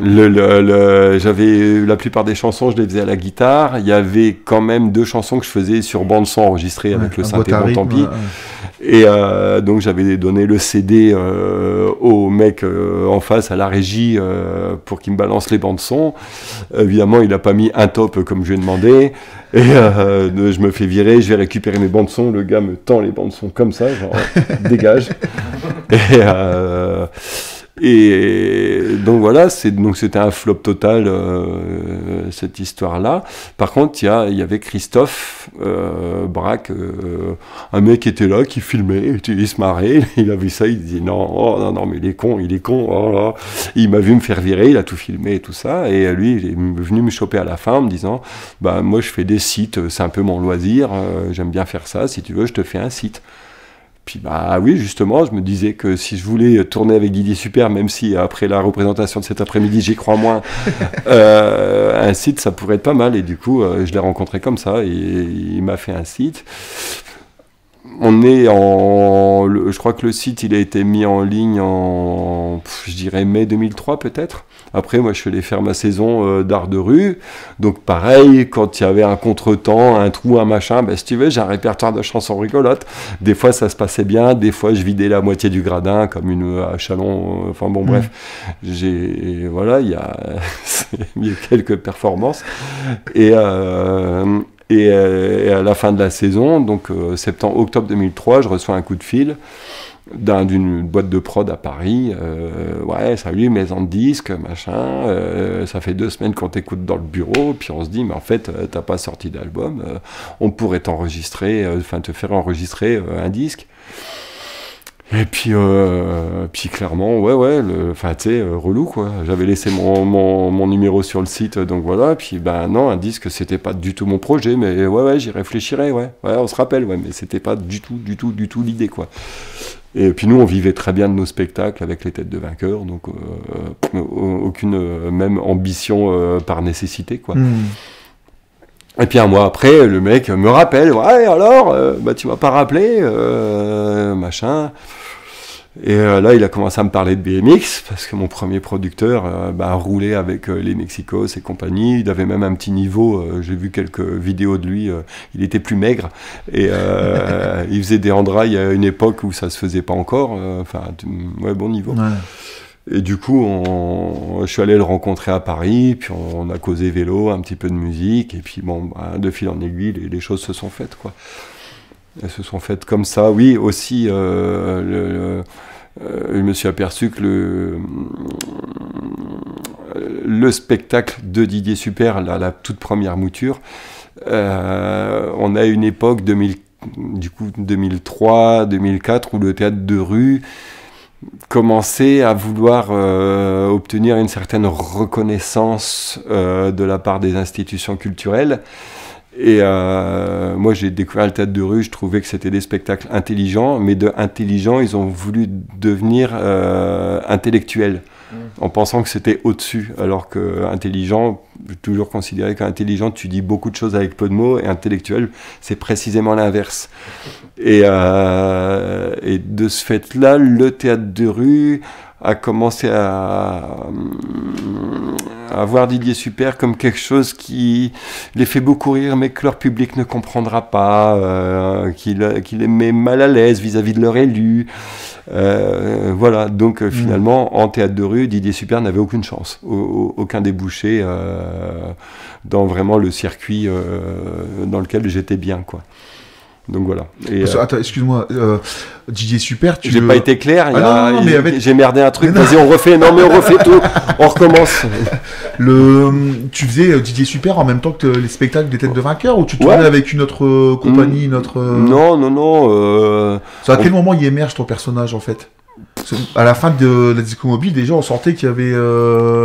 Speaker 2: J'avais la plupart des chansons, je les faisais à la guitare. Il y avait quand même 2 chansons que je faisais sur bande son enregistrées avec le synthé, bon tant pis. Et donc j'avais donné le CD au mec en face, à la régie, pour qu'il me balance les bandes son. Évidemment, il n'a pas mis un top comme je lui ai demandé. Et je me fais virer, je vais récupérer mes bandes son. Le gars me tend les bandes son comme ça, genre dégage. Et donc voilà, c'était un flop total, cette histoire-là. Par contre, il y avait Christophe Braque, un mec qui était là, qui filmait, il se marrait, il a vu ça, il dit non, mais il est con, oh là. Il m'a vu me faire virer, il a tout filmé et tout ça, et lui, il est venu me choper à la fin en me disant, bah moi je fais des sites, c'est un peu mon loisir, j'aime bien faire ça, si tu veux, je te fais un site. Puis bah oui, justement, je me disais que si je voulais tourner avec Didier Super, même si après la représentation de cet après-midi, j'y crois moins, un site, ça pourrait être pas mal. Et du coup, je l'ai rencontré comme ça, et il m'a fait un site. on est je crois que le site il a été mis en ligne en, je dirais mai 2003 peut-être. Après, moi, je suis allé faire ma saison d'art de rue. Donc, pareil, quand il y avait un contretemps, un trou, un machin, ben, si tu veux, j'ai un répertoire de chansons rigolotes. Des fois, ça se passait bien. Des fois, je vidais la moitié du gradin, comme à Chalon. Enfin, bon, bref. Voilà, il y a quelques performances. Et à la fin de la saison, donc octobre 2003, je reçois un coup de fil d'une boîte de prod à Paris. Ouais, salut, maison de disques, machin. Ça fait 2 semaines qu'on t'écoute dans le bureau. Puis on se dit, mais en fait, t'as pas sorti d'album. On pourrait te faire enregistrer un disque. Et puis clairement, ouais, tu sais, relou, quoi. J'avais laissé mon numéro sur le site, donc voilà. Puis, non, un disque, c'était pas du tout mon projet, mais ouais, j'y réfléchirais, ouais. Ouais, on se rappelle, ouais, mais c'était pas du tout l'idée, quoi. Et puis nous, on vivait très bien de nos spectacles avec les Têtes de Vainqueurs, donc aucune même ambition par nécessité, quoi. Et puis un mois après, le mec me rappelle, ouais, alors, tu m'as pas rappelé, machin. Et là, il a commencé à me parler de BMX, parce que mon premier producteur roulait avec les Mexicos et compagnie. Il avait même un petit niveau, j'ai vu quelques vidéos de lui, il était plus maigre. Et il faisait des endrails à une époque où ça se faisait pas encore. Bon niveau. Ouais. Et du coup, je suis allé le rencontrer à Paris, puis on a causé vélo, un petit peu de musique, et puis de fil en aiguille, les choses se sont faites, quoi. Elles se sont faites comme ça. Oui, aussi, je me suis aperçu que le spectacle de Didier Super, la toute première mouture, on a une époque 2003, 2004, où le théâtre de rue commençait à vouloir obtenir une certaine reconnaissance de la part des institutions culturelles. Et moi, j'ai découvert le théâtre de rue, je trouvais que c'était des spectacles intelligents, mais de intelligents, ils ont voulu devenir intellectuels, en pensant que c'était au-dessus, alors que intelligent, j'ai toujours considéré qu'intelligent, tu dis beaucoup de choses avec peu de mots, et intellectuel, c'est précisément l'inverse. Et de ce fait-là, le théâtre de rue a commencé à voir Didier Super comme quelque chose qui les fait beaucoup rire, mais que leur public ne comprendra pas, qui les met mal à l'aise vis-à-vis de leur élu. Voilà, donc finalement, en théâtre de rue, Didier Super n'avait aucune chance, aucun débouché dans vraiment le circuit dans lequel j'étais bien, quoi. Donc voilà. Et,
Speaker 1: attends, excuse-moi, Didier Super,
Speaker 2: j'ai pas été clair,
Speaker 1: mais
Speaker 2: j'ai merdé un truc, vas-y, on refait tout, on recommence.
Speaker 1: Tu faisais Didier Super en même temps que les spectacles des Têtes de Vainqueurs, ou tu tournais avec une autre compagnie,
Speaker 2: Non.
Speaker 1: À quel moment il émerge ton personnage, en fait ? À la fin de la Disco Mobile, déjà, on sentait qu'il y avait...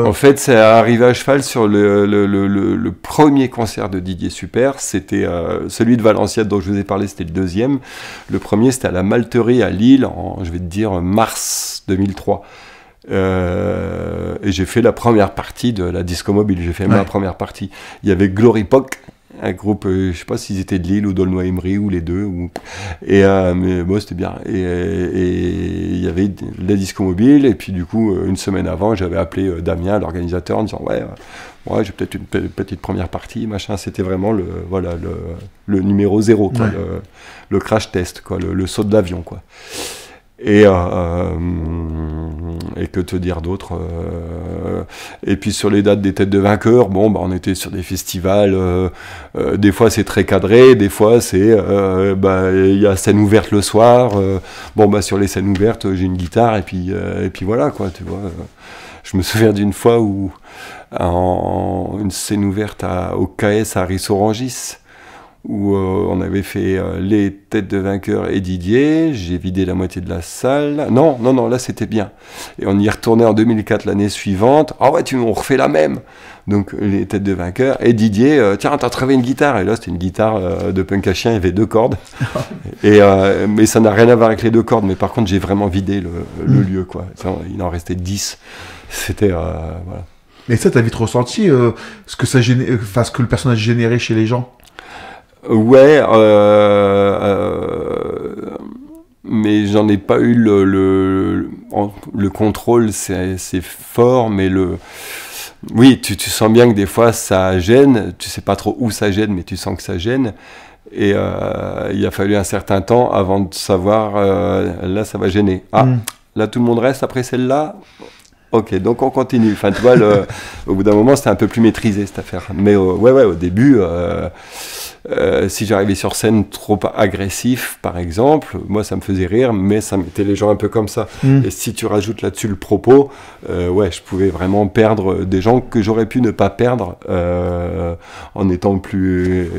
Speaker 2: En fait, c'est arrivé à cheval sur le premier concert de Didier Super. C'était celui de Valenciennes dont je vous ai parlé, c'était le deuxième. Le premier, c'était à la Malterie à Lille, je vais te dire, mars 2003. Et j'ai fait la première partie de la Disco Mobile. J'ai fait ma première partie. Il y avait Glory Pock, un groupe, je sais pas s'ils étaient de Lille ou d'Aulnoy-Emery ou les deux, mais bon, c'était bien. Et il y avait la Disco Mobile, et puis du coup, une semaine avant, j'avais appelé Damien, l'organisateur, en disant j'ai peut-être une petite première partie, machin. C'était vraiment le numéro 0, quoi, le crash test, quoi, le saut de l'avion, quoi. Et que te dire d'autre, et puis sur les dates des Têtes de Vainqueurs, on était sur des festivals, des fois c'est très cadré, des fois c'est il y a scène ouverte le soir, sur les scènes ouvertes j'ai une guitare, et puis voilà, quoi, tu vois. Je me souviens d'une fois où une scène ouverte au KS à Rissorangis, où on avait fait les Têtes de Vainqueurs et Didier, j'ai vidé la moitié de la salle. Non, là c'était bien. Et on y est retourné en 2004, l'année suivante. On refait la même. Donc les Têtes de Vainqueurs et Didier, tiens, t'as trouvé une guitare. Et là c'était une guitare de punk à chien, il y avait 2 cordes. Mais ça n'a rien à voir avec les 2 cordes. Mais par contre, j'ai vraiment vidé le lieu, quoi. Il en restait 10. C'était... voilà.
Speaker 1: Mais ça, t'as vite ressenti ce que ce que le personnage générait chez les gens.
Speaker 2: Ouais, mais j'en ai pas eu le contrôle, c'est fort, mais oui, tu sens bien que des fois ça gêne, tu sais pas trop où ça gêne, mais tu sens que ça gêne. Et il a fallu un certain temps avant de savoir, là ça va gêner. Ah, là tout le monde reste après celle-là. Ok, donc on continue. Enfin, tu vois, au bout d'un moment, c'était un peu plus maîtrisé cette affaire. Mais ouais, au début, si j'arrivais sur scène trop agressif, par exemple, moi ça me faisait rire, mais ça mettait les gens un peu comme ça. Et si tu rajoutes là-dessus le propos, ouais, je pouvais vraiment perdre des gens que j'aurais pu ne pas perdre en étant plus,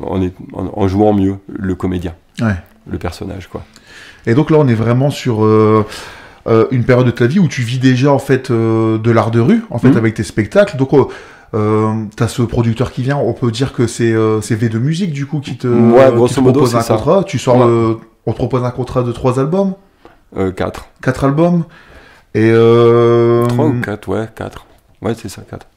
Speaker 2: en jouant mieux le comédien, le personnage, quoi.
Speaker 1: Et donc là, on est vraiment sur une période de ta vie où tu vis déjà en fait de l'art de rue, en fait, avec tes spectacles. Donc t'as ce producteur qui vient, on peut dire que c'est V2 Musique du coup qui te propose un contrat. Tu sors on te propose un contrat de 3 albums
Speaker 2: 4.
Speaker 1: 4 albums. Et
Speaker 2: 3 ou 4, ouais, 4. Ouais, c'est ça, 4.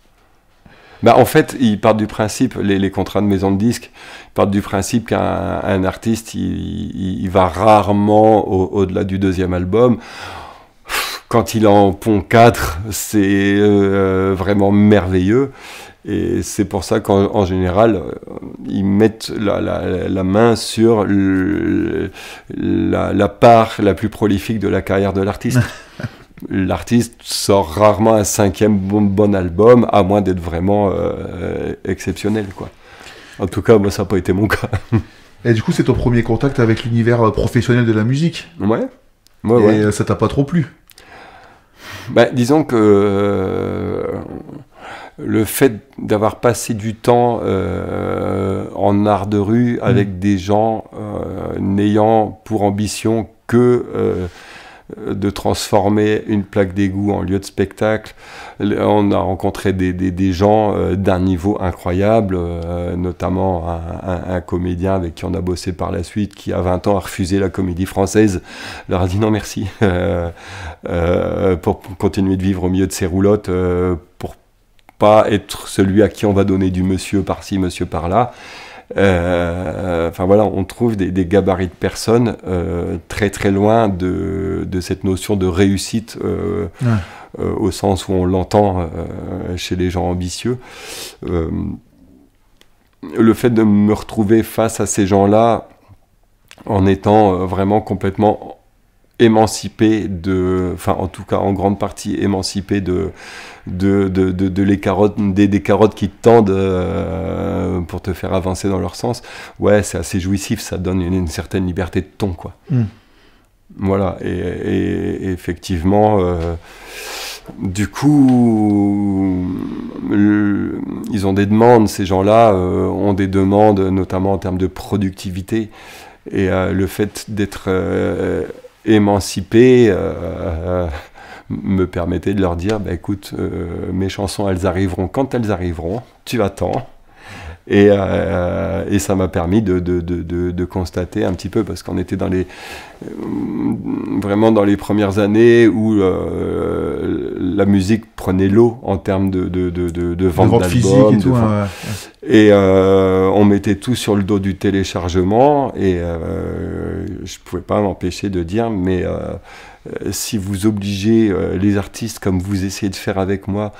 Speaker 2: Bah, en fait, ils partent du principe, les contrats de maison de disques, ils partent du principe qu'un artiste, il va rarement au-delà du 2e album. Quand il en pond 4, c'est vraiment merveilleux. Et c'est pour ça qu'en général, ils mettent la main sur la part la plus prolifique de la carrière de l'artiste. L'artiste sort rarement un 5e bon album, à moins d'être vraiment exceptionnel, quoi. En tout cas, moi, ça n'a pas été mon cas.
Speaker 1: Et du coup, c'est ton premier contact avec l'univers professionnel de la musique.
Speaker 2: Ouais.
Speaker 1: Et ça t'a pas trop plu?
Speaker 2: Bah, disons que le fait d'avoir passé du temps en art de rue avec des gens n'ayant pour ambition que de transformer une plaque d'égout en lieu de spectacle. On a rencontré des gens d'un niveau incroyable, notamment un comédien avec qui on a bossé par la suite, qui à 20 ans a refusé la comédie française, leur a dit non merci, pour continuer de vivre au milieu de ses roulottes, pour pas être celui à qui on va donner du monsieur par-ci, monsieur par-là. Enfin voilà, on trouve des gabarits de personnes très très loin de cette notion de réussite au sens où on l'entend chez les gens ambitieux. Le fait de me retrouver face à ces gens-là en étant vraiment complètement émancipé enfin en tout cas en grande partie émancipé des carottes qui te tendent pour te faire avancer dans leur sens, ouais, c'est assez jouissif, ça donne une certaine liberté de ton, quoi. Voilà, et effectivement du coup ils ont des demandes, ces gens-là ont des demandes notamment en termes de productivité, et le fait d'être émancipé me permettait de leur dire, bah, écoute, mes chansons, elles arriveront quand elles arriveront, tu attends. Et ça m'a permis de constater un petit peu, parce qu'on était vraiment dans les premières années où la musique prenait l'eau en termes de vente d'albums,
Speaker 1: physique et tout,
Speaker 2: et on mettait tout sur le dos du téléchargement, et je pouvais pas m'empêcher de dire, mais si vous obligez les artistes, comme vous essayez de faire avec moi,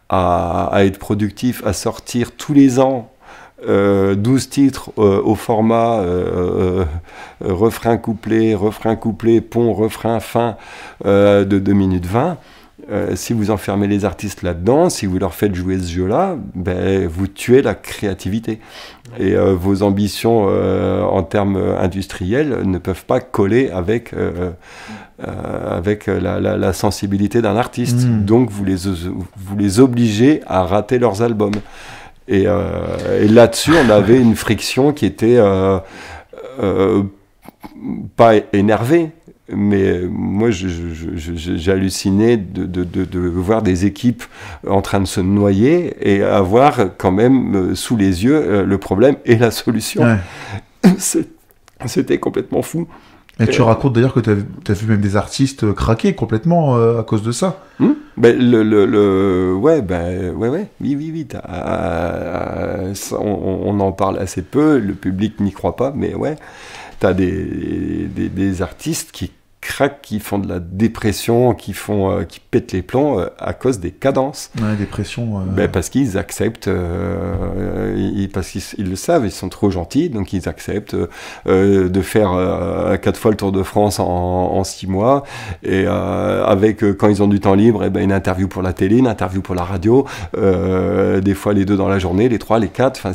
Speaker 2: à être productifs, à sortir tous les ans 12 titres au format refrain couplet, pont, refrain, fin de 2 minutes 20, si vous enfermez les artistes là-dedans, si vous leur faites jouer ce jeu-là, ben, vous tuez la créativité. Et vos ambitions en termes industriels ne peuvent pas coller avec la sensibilité d'un artiste. Donc vous les obligez à rater leurs albums. Et là-dessus, on avait une friction qui était pas énervée, mais moi j'hallucinais de voir des équipes en train de se noyer et avoir quand même sous les yeux le problème et la solution. Ouais. C'était complètement fou.
Speaker 1: Et tu racontes d'ailleurs que tu as vu même des artistes craquer complètement à cause de ça.
Speaker 2: Ben, oui, on en parle assez peu, le public n'y croit pas, mais ouais, t'as des artistes qui craquent, qui font de la dépression, qui pètent les plombs à cause des cadences.
Speaker 1: Ouais, dépression.
Speaker 2: Parce qu'ils acceptent, parce qu'ils le savent, ils sont trop gentils, donc ils acceptent de faire 4 fois le Tour de France en 6 mois, et quand ils ont du temps libre, une interview pour la télé, une interview pour la radio, des fois les 2 dans la journée, les 3, les 4,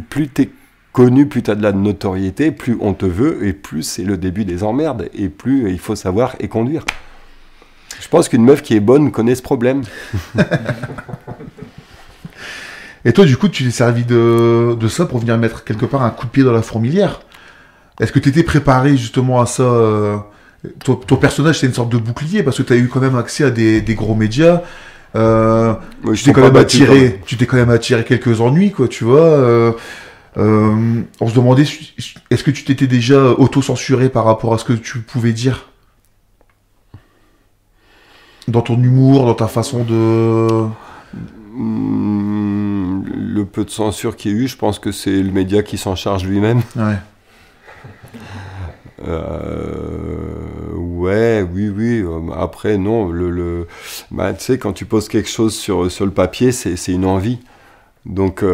Speaker 2: plus t'es connu, plus tu as de la notoriété, plus on te veut, et plus c'est le début des emmerdes, et plus il faut savoir et conduire. Je pense qu'une meuf qui est bonne connaît ce problème.
Speaker 1: Et toi, du coup, tu t'es servi de ça pour venir mettre quelque part un coup de pied dans la fourmilière. Est-ce que tu étais préparé justement à ça ton personnage, c'est une sorte de bouclier, parce que tu as eu quand même accès à des gros médias. Tu t'es quand même attiré quelques ennuis, quoi, tu vois. On se demandait, est-ce que tu t'étais déjà auto-censuré par rapport à ce que tu pouvais dire dans ton humour, dans ta façon de...
Speaker 2: Le peu de censure qu'il y a eu, je pense que c'est le média qui s'en charge lui-même.
Speaker 1: Ouais.
Speaker 2: Oui. Après, non. Tu sais, quand tu poses quelque chose sur le papier, c'est une envie. Donc, tu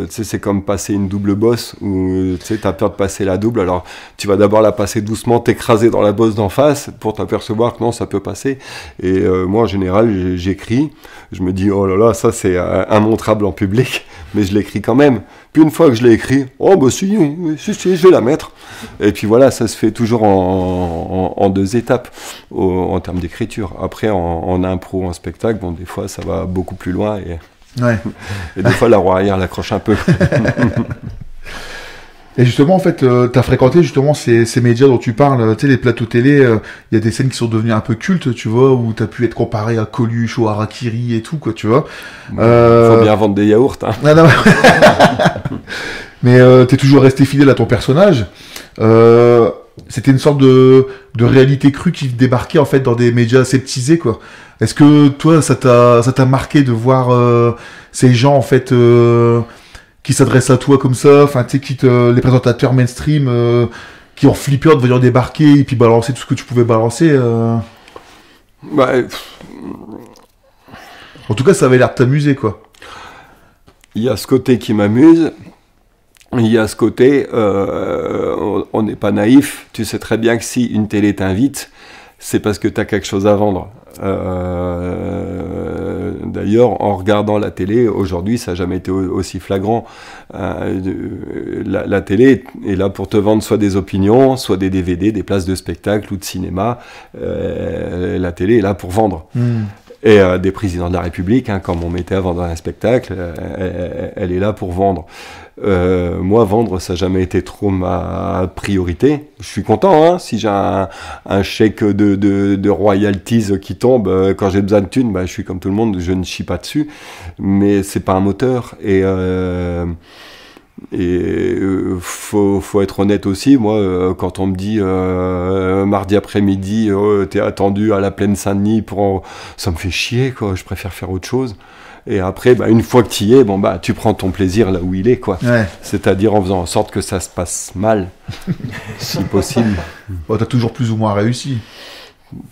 Speaker 2: sais, c'est comme passer une double bosse où tu sais, t'as peur de passer la double. Alors, tu vas d'abord la passer doucement, t'écraser dans la bosse d'en face pour t'apercevoir que non, ça peut passer. Et moi, en général, j'écris. Je me dis, oh là là, ça c'est immontrable en public, mais je l'écris quand même. Puis une fois que je l'ai écrit, oh bah si, je vais la mettre. Et puis voilà, ça se fait toujours en 2 étapes en termes d'écriture. Après, en impro, en spectacle, bon, des fois, ça va beaucoup plus loin et...
Speaker 1: Ouais.
Speaker 2: Et des fois, la roue arrière l'accroche un peu.
Speaker 1: Et justement, en fait, tu as fréquenté justement ces médias dont tu parles, tu sais, les plateaux télé, il y a des scènes qui sont devenues un peu cultes, tu vois, où tu as pu être comparé à Coluche, au Harakiri et tout, quoi, tu vois.
Speaker 2: Faut bien vendre des yaourts, hein.
Speaker 1: Non. Mais t'es toujours resté fidèle à ton personnage. C'était une sorte de réalité crue qui débarquait, en fait, dans des médias aseptisés, quoi. Est-ce que toi, ça t'a marqué de voir ces gens, en fait, qui s'adressent à toi comme ça, enfin, tu sais, les présentateurs mainstream qui ont flippé en te voyant débarquer et puis balancer tout ce que tu pouvais balancer En tout cas, ça avait l'air de t'amuser, quoi.
Speaker 2: Il y a ce côté qui m'amuse. Il y a ce côté, on n'est pas naïf. Tu sais très bien que si une télé t'invite, c'est parce que tu as quelque chose à vendre. D'ailleurs, en regardant la télé, aujourd'hui, ça n'a jamais été aussi flagrant. La télé est là pour te vendre soit des opinions, soit des DVD, des places de spectacle ou de cinéma. La télé est là pour vendre. Et des présidents de la République, hein, comme on mettait à vendre un spectacle, elle est là pour vendre. Moi, vendre, ça n'a jamais été trop ma priorité. Je suis content, hein, si j'ai un chèque de royalties qui tombe, quand j'ai besoin de thunes, je suis comme tout le monde, je ne chie pas dessus, mais c'est pas un moteur. Et faut être honnête aussi. Moi, quand on me dit mardi après-midi, t'es attendu à la plaine Saint-Denis, ça me fait chier, quoi. Je préfère faire autre chose. Et après, une fois que tu y es, tu prends ton plaisir là où il est, quoi.
Speaker 1: Ouais.
Speaker 2: C'est-à-dire en faisant en sorte que ça se passe mal, si possible.
Speaker 1: Bon, t'as toujours plus ou moins réussi.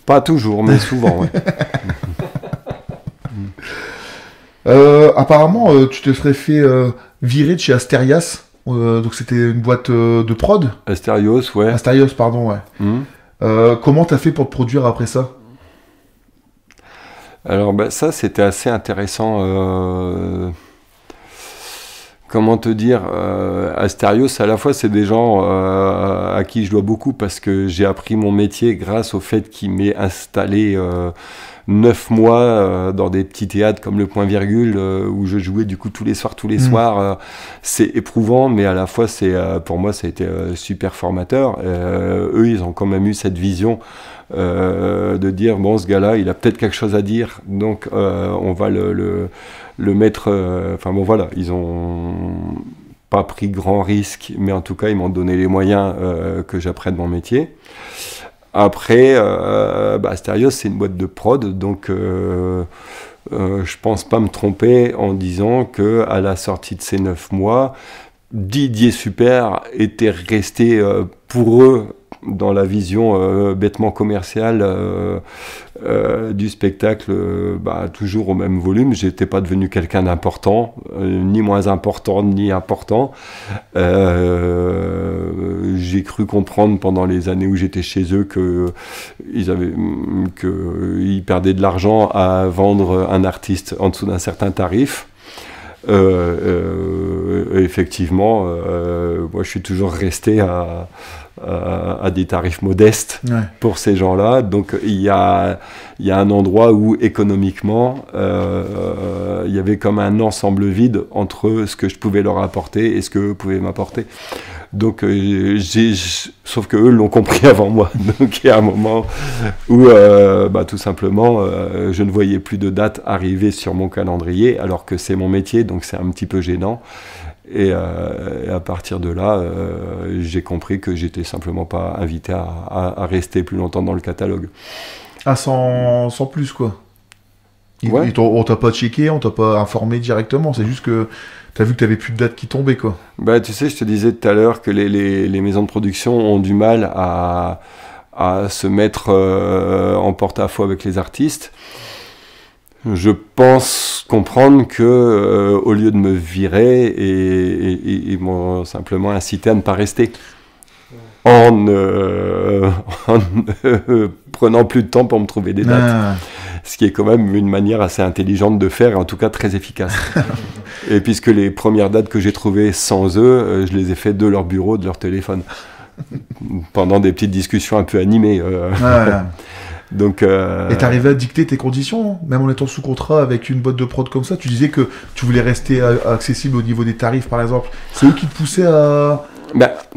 Speaker 2: Pas toujours, mais souvent, ouais.
Speaker 1: Apparemment, tu te serais fait virer de chez Asterias. Donc c'était une boîte de prod.
Speaker 2: Asterios, ouais.
Speaker 1: Asterios, pardon, ouais. Comment t'as fait pour te produire après ça ?
Speaker 2: Alors ça, c'était assez intéressant. Comment te dire, Asterios, à la fois, c'est des gens à qui je dois beaucoup parce que j'ai appris mon métier grâce au fait qu'il m'ait installé 9 mois dans des petits théâtres comme le Point Virgule où je jouais du coup tous les soirs. C'est éprouvant, mais à la fois, pour moi, ça a été super formateur. Eux, ils ont quand même eu cette vision de dire, bon, ce gars-là, il a peut-être quelque chose à dire, donc on va le mettre... voilà, ils ont pas pris grand risque, mais en tout cas, ils m'ont donné les moyens que j'apprenne mon métier. Après, Asterios, c'est une boîte de prod, donc je pense pas me tromper en disant qu'à la sortie de ces 9 mois, Didier Super était resté pour eux dans la vision bêtement commerciale du spectacle, toujours au même volume. J'étais pas devenu quelqu'un d'important, ni moins important, ni important. J'ai cru comprendre pendant les années où j'étais chez eux qu'ils perdaient de l'argent à vendre un artiste en dessous d'un certain tarif. Effectivement, moi je suis toujours resté à des tarifs modestes pour ces gens-là. Donc il y a un endroit où économiquement il y avait comme un ensemble vide entre ce que je pouvais leur apporter et ce qu'eux pouvaient m'apporter. Donc sauf que eux l'ont compris avant moi. Donc il y a un moment où tout simplement je ne voyais plus de date arriver sur mon calendrier alors que c'est mon métier, donc c'est un petit peu gênant. Et à partir de là, j'ai compris que j'étais simplement pas invité à rester plus longtemps dans le catalogue.
Speaker 1: Ah, sans plus, quoi.
Speaker 2: Ouais.
Speaker 1: On t'a pas checké, on t'a pas informé directement, c'est juste que t'as vu que t'avais plus de dates qui tombaient, quoi.
Speaker 2: Tu sais, je te disais tout à l'heure que les maisons de production ont du mal à se mettre en porte-à-faux avec les artistes. Je pense comprendre que au lieu de me virer, ils m'ont simplement incité à ne pas rester. En ne prenant plus de temps pour me trouver des dates. Ce qui est quand même une manière assez intelligente de faire, et en tout cas très efficace. Et puisque les premières dates que j'ai trouvées sans eux, je les ai faites de leur bureau, de leur téléphone. Pendant des petites discussions un peu animées. Donc,
Speaker 1: Et t'arrivais à dicter tes conditions, même en étant sous contrat avec une boîte de prod comme ça. Tu disais que tu voulais rester accessible au niveau des tarifs, par exemple. C'est eux qui te poussaient à...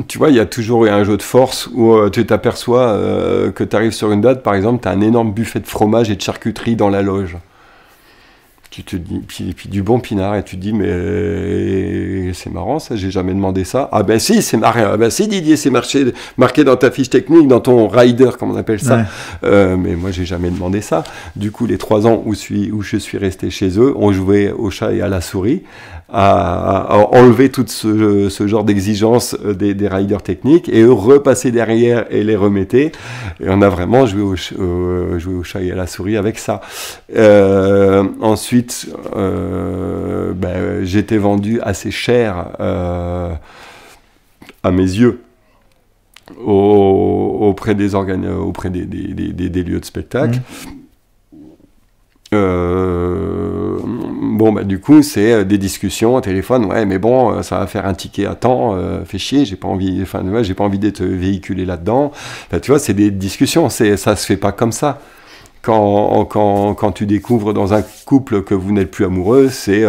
Speaker 2: tu vois, il y a toujours eu un jeu de force où tu t'aperçois que tu arrives sur une date, par exemple, tu as un énorme buffet de fromage et de charcuterie dans la loge. Tu te dis, puis du bon pinard, et tu te dis, mais c'est marrant ça, j'ai jamais demandé ça. Ah ben si, c'est marrant. Ah ben si, Didier, c'est marqué dans ta fiche technique, dans ton rider, comme on appelle ça. Mais moi, j'ai jamais demandé ça. Du coup, les 3 ans où je suis resté chez eux, on jouait au chat et à la souris, à enlever tout ce genre d'exigences des riders techniques, et eux repassaient derrière et les remettaient. Et on a vraiment joué au chat et à la souris avec ça. Ensuite, j'étais vendu assez cher à mes yeux auprès des lieux de spectacle. Du coup, c'est des discussions au téléphone. Ouais, mais bon, ça va faire un ticket à temps. Fait chier, j'ai pas envie d'être véhiculé là-dedans. Tu vois, c'est des discussions. Ça se fait pas comme ça. Quand tu découvres dans un couple que vous n'êtes plus amoureux, c'est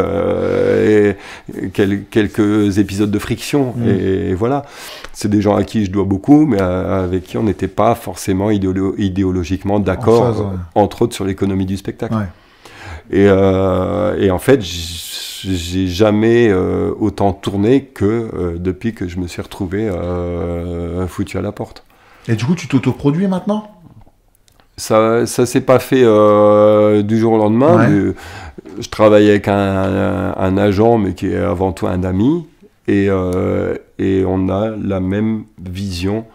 Speaker 2: quelques épisodes de friction. Et voilà. C'est des gens à qui je dois beaucoup, mais avec qui on n'était pas forcément idéologiquement d'accord, entre autres sur l'économie du spectacle. Et en fait, j'ai jamais autant tourné que depuis que je me suis retrouvé foutu à la porte.
Speaker 1: Et du coup, tu t'autoproduis maintenant ?
Speaker 2: Ça s'est pas fait du jour au lendemain. Je travaille avec un agent, mais qui est avant tout un ami, et on a la même vision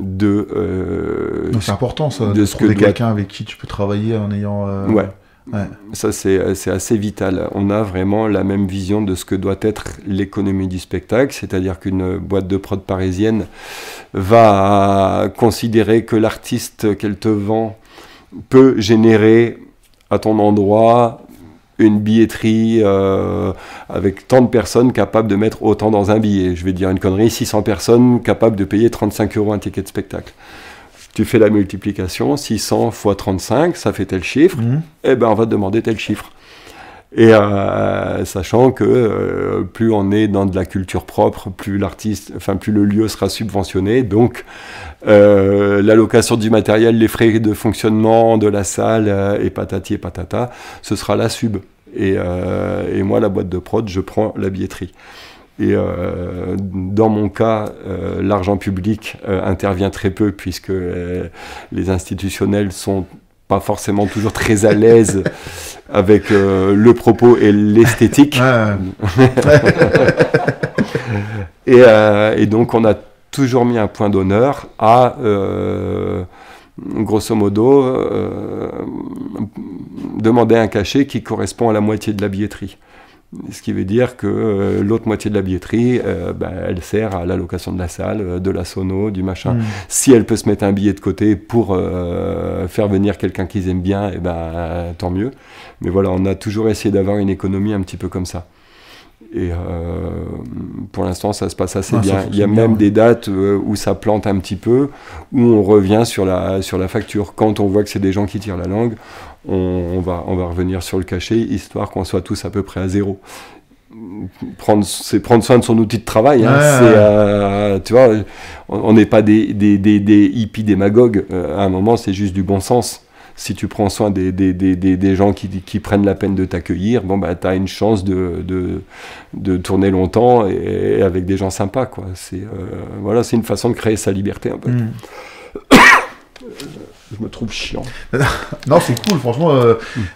Speaker 2: de.
Speaker 1: Donc c'est important ça, de trouver quelqu'un avec qui tu peux travailler en ayant.
Speaker 2: Ça c'est assez vital. On a vraiment la même vision de ce que doit être l'économie du spectacle, c'est-à-dire qu'une boîte de prod parisienne va considérer que l'artiste qu'elle te vend peut générer à ton endroit une billetterie avec tant de personnes capables de mettre autant dans un billet. Je vais dire une connerie, 600 personnes capables de payer 35 € un ticket de spectacle. Tu fais la multiplication, 600 fois 35, ça fait tel chiffre, et ben on va te demander tel chiffre. Et sachant que plus on est dans de la culture propre, plus le lieu sera subventionné, donc l'allocation du matériel, les frais de fonctionnement de la salle et patati et patata, ce sera la sub. Et moi, la boîte de prod, je prends la billetterie. Et dans mon cas, l'argent public intervient très peu puisque les institutionnels sont pas forcément toujours très à l'aise avec le propos et l'esthétique. Et donc on a toujours mis un point d'honneur à, grosso modo, demander un cachet qui correspond à la moitié de la billetterie. Ce qui veut dire que l'autre moitié de la billetterie, elle sert à la location de la salle, de la sono, du machin. Si elle peut se mettre un billet de côté pour faire venir quelqu'un qu'ils aiment bien, tant mieux. Mais voilà, on a toujours essayé d'avoir une économie un petit peu comme ça. Et pour l'instant, ça se passe assez bien. Il y a même des dates où ça plante un petit peu, où on revient sur la facture. Quand on voit que c'est des gens qui tirent la langue, on va revenir sur le cachet, histoire qu'on soit tous à peu près à zéro. C'est prendre soin de son outil de travail. Tu vois, on n'est pas des hippies démagogues. À un moment, c'est juste du bon sens. Si tu prends soin des gens qui prennent la peine de t'accueillir, tu as une chance de tourner longtemps et avec des gens sympas, quoi. C'est une façon de créer sa liberté un peu. Je me trouve chiant.
Speaker 1: Non, c'est cool, franchement.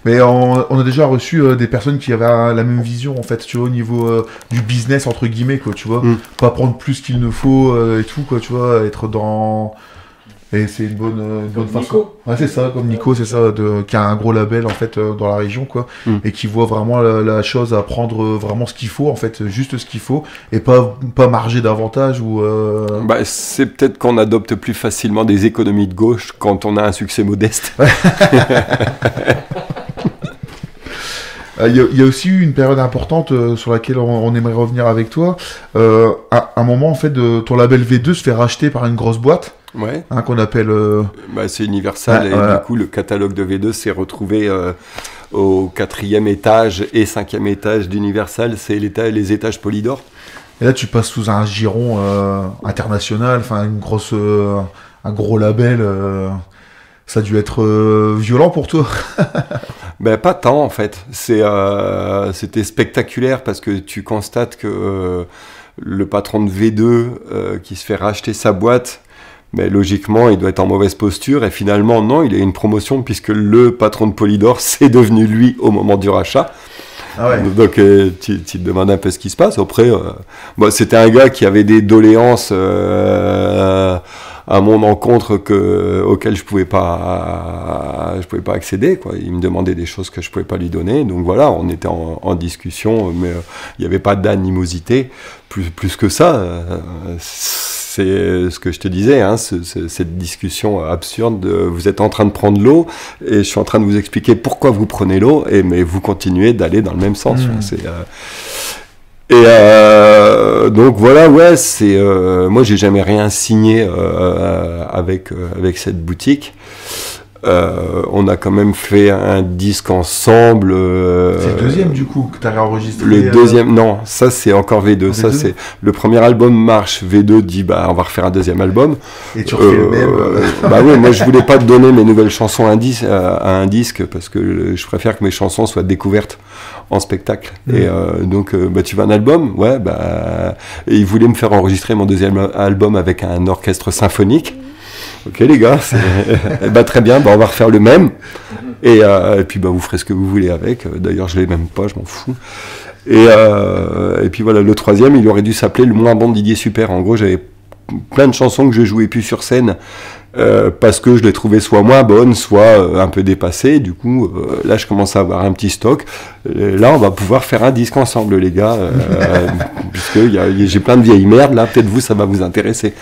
Speaker 1: Mais on a déjà reçu des personnes qui avaient la même vision, en fait, tu vois, au niveau du business, entre guillemets, quoi, tu vois. Pas prendre plus qu'il ne faut et tout, quoi, tu vois, être dans... Et c'est une bonne façon.
Speaker 4: Nico.
Speaker 1: Ouais, c'est ça, comme Nico, c'est ça, qui a un gros label en fait dans la région, quoi, et qui voit vraiment la chose à prendre vraiment ce qu'il faut, en fait, juste ce qu'il faut, et pas marger davantage ou.
Speaker 2: C'est peut-être qu'on adopte plus facilement des économies de gauche quand on a un succès modeste.
Speaker 1: Il y a aussi eu une période importante sur laquelle on aimerait revenir avec toi. À un moment, en fait, ton label V2 se fait racheter par une grosse boîte.
Speaker 2: Ouais.
Speaker 1: Qu'on appelle...
Speaker 2: c'est Universal, et du coup, le catalogue de V2 s'est retrouvé au 4e étage et 5e étage d'Universal, c'est les étages Polydor.
Speaker 1: Et là, tu passes sous un giron international, enfin, un gros label... Ça a dû être violent pour toi.
Speaker 2: Pas tant, en fait. C'était spectaculaire parce que tu constates que le patron de V2 qui se fait racheter sa boîte, logiquement, il doit être en mauvaise posture. Et finalement, non, il a une promotion puisque le patron de Polydor, c'est devenu lui au moment du rachat. Ah ouais. Donc, tu te demandes un peu ce qui se passe. Après, c'était un gars qui avait des doléances... à mon encontre auquel je pouvais pas accéder, quoi. Il me demandait des choses que je pouvais pas lui donner, donc voilà, on était en discussion, mais il n'y avait pas d'animosité plus que ça. C'est ce que je te disais, cette discussion absurde de vous êtes en train de prendre l'eau et je suis en train de vous expliquer pourquoi vous prenez l'eau, mais vous continuez d'aller dans le même sens. Donc voilà, moi j'ai jamais rien signé avec cette boutique. On a quand même fait un disque ensemble.
Speaker 1: C'est le deuxième du coup que tu as enregistré.
Speaker 2: Le deuxième, non, ça c'est encore V2. Ça c'est le premier album marche. V2 dit on va refaire un deuxième album.
Speaker 1: Et tu refais le même.
Speaker 2: Oui, moi je voulais pas te donner mes nouvelles chansons à un disque parce que je préfère que mes chansons soient découvertes en spectacle. Et donc tu veux un album? Ouais, et il voulait me faire enregistrer mon deuxième album avec un orchestre symphonique. Ok les gars, très bien, on va refaire le même et puis vous ferez ce que vous voulez avec. D'ailleurs je l'ai même pas, je m'en fous. Et puis voilà, le troisième il aurait dû s'appeler Le moins bon de Didier Super. En gros j'avais plein de chansons que je jouais plus sur scène parce que je les trouvais soit moins bonnes, soit un peu dépassées. Du coup, là, je commence à avoir un petit stock. Là, on va pouvoir faire un disque ensemble, les gars, puisque j'ai plein de vieilles merdes. Là, peut-être vous, ça va vous intéresser.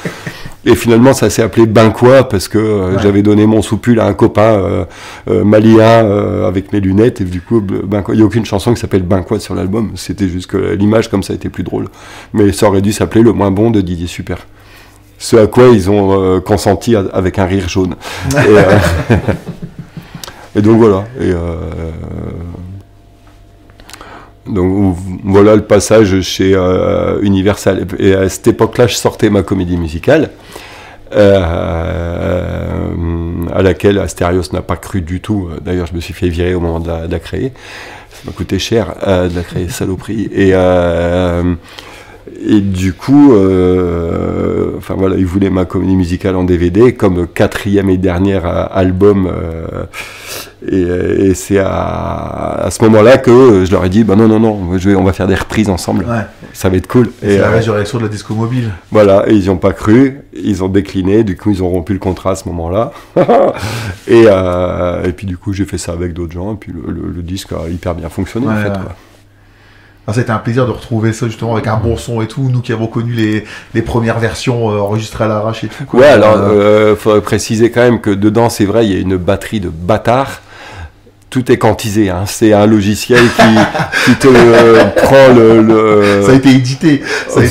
Speaker 2: Et finalement, ça s'est appelé Ben quoi, parce que j'avais donné mon soupul à un copain malien avec mes lunettes. Et du coup, Ben quoi, il n'y a aucune chanson qui s'appelle Ben quoi sur l'album. C'était juste que l'image comme ça était plus drôle. Mais ça aurait dû s'appeler Le moins bon de Didier Super. Ce à quoi ils ont consenti avec un rire jaune. Et donc voilà. Donc voilà le passage chez Universal. Et à cette époque-là, je sortais ma comédie musicale, à laquelle Astérios n'a pas cru du tout. D'ailleurs, je me suis fait virer au moment de la créer. Ça m'a coûté cher de la créer, saloperie. Et du coup, enfin voilà, ils voulaient ma comédie musicale en DVD comme 4e et dernier album. Et c'est à ce moment-là que je leur ai dit, bah non, on va faire des reprises ensemble. Ouais. Ça va être cool.
Speaker 1: Et c'est la résurrection de la disco mobile.
Speaker 2: Voilà, et ils n'y ont pas cru, ils ont décliné, du coup ils ont rompu le contrat à ce moment-là. et puis du coup j'ai fait ça avec d'autres gens, et puis le disque a hyper bien fonctionné en fait. Quoi.
Speaker 1: Ah, c'était un plaisir de retrouver ça justement avec un bon son et tout, nous qui avons connu les premières versions enregistrées à l'arrache et tout. Quoi.
Speaker 2: Ouais, alors faudrait préciser quand même que dedans, c'est vrai, il y a une batterie de bâtard. Tout est quantisé, hein. C'est un logiciel qui te prend le...
Speaker 1: Ça a été édité. Ouais.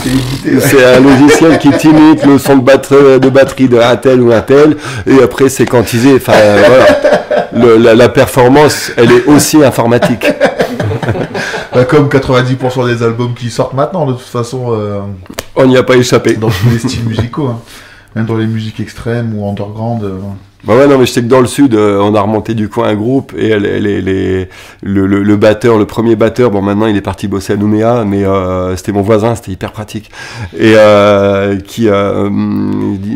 Speaker 2: C'est un logiciel qui t'imite le son de batterie de un tel ou un tel, et après c'est quantisé. Enfin, voilà. La performance, elle est aussi informatique.
Speaker 1: Comme 90% des albums qui sortent maintenant, de toute façon.
Speaker 2: On n'y a pas échappé.
Speaker 1: Dans tous les styles musicaux, hein. Même dans les musiques extrêmes ou underground.
Speaker 2: Bah ouais, non, mais je sais que dans le sud, on a remonté du coin un groupe, et le batteur, le premier batteur, bon maintenant il est parti bosser à Nouméa, mais c'était mon voisin, c'était hyper pratique. Et je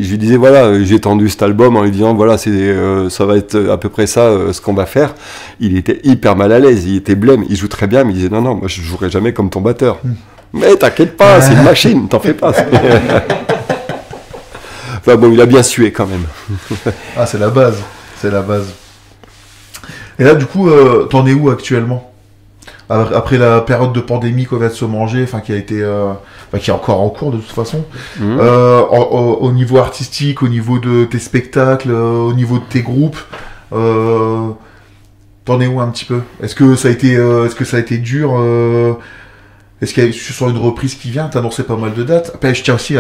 Speaker 2: lui disais, voilà, j'ai tendu cet album en lui disant, voilà, ça va être à peu près ça ce qu'on va faire. Il était hyper mal à l'aise, il était blême, il joue très bien, mais il disait, non, moi je jouerai jamais comme ton batteur. Mais t'inquiète pas, c'est une machine, t'en fais pas. Enfin bon, il a bien sué quand même.
Speaker 1: Ah, c'est la base. Et là, du coup, t'en es où actuellement ? Après la période de pandémie qu'on vient de se manger, enfin qui a été, qui est encore en cours de toute façon. Au niveau artistique, au niveau de tes spectacles, au niveau de tes groupes, t'en es où un petit peu ? Est-ce que ça a été dur Est-ce qu'il y a sur une reprise qui vient, t'as annoncé pas mal de dates. Après, je tiens aussi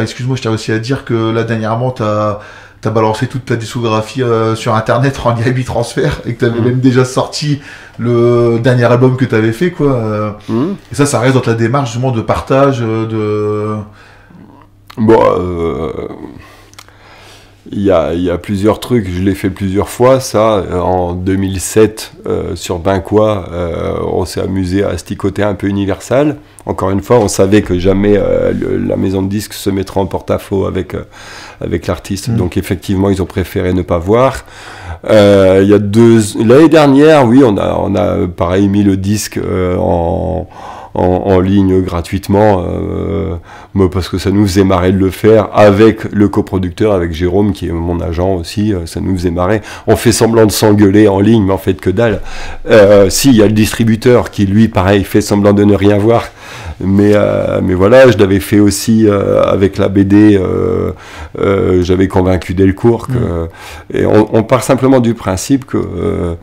Speaker 1: à dire que là dernièrement t'as balancé toute ta discographie sur internet en IAB transfert et que t'avais même déjà sorti le dernier album que t'avais fait quoi. Et ça reste dans ta démarche justement de partage
Speaker 2: Il y a plusieurs trucs, je l'ai fait plusieurs fois, ça. En 2007, sur Benquois, on s'est amusé à sticoter un peu Universal. Encore une fois, on savait que jamais la maison de disques se mettrait en porte-à-faux avec l'artiste. Donc effectivement, ils ont préféré ne pas voir. L'année dernière, oui, on a pareil mis le disque en ligne gratuitement, parce que ça nous faisait marrer de le faire avec le coproducteur, avec Jérôme qui est mon agent aussi, ça nous faisait marrer. On fait semblant de s'engueuler en ligne, mais en fait que dalle. Si, il y a le distributeur qui lui, pareil, fait semblant de ne rien voir. Mais voilà, je l'avais fait aussi avec la BD, j'avais convaincu Delcourt et on part simplement du principe que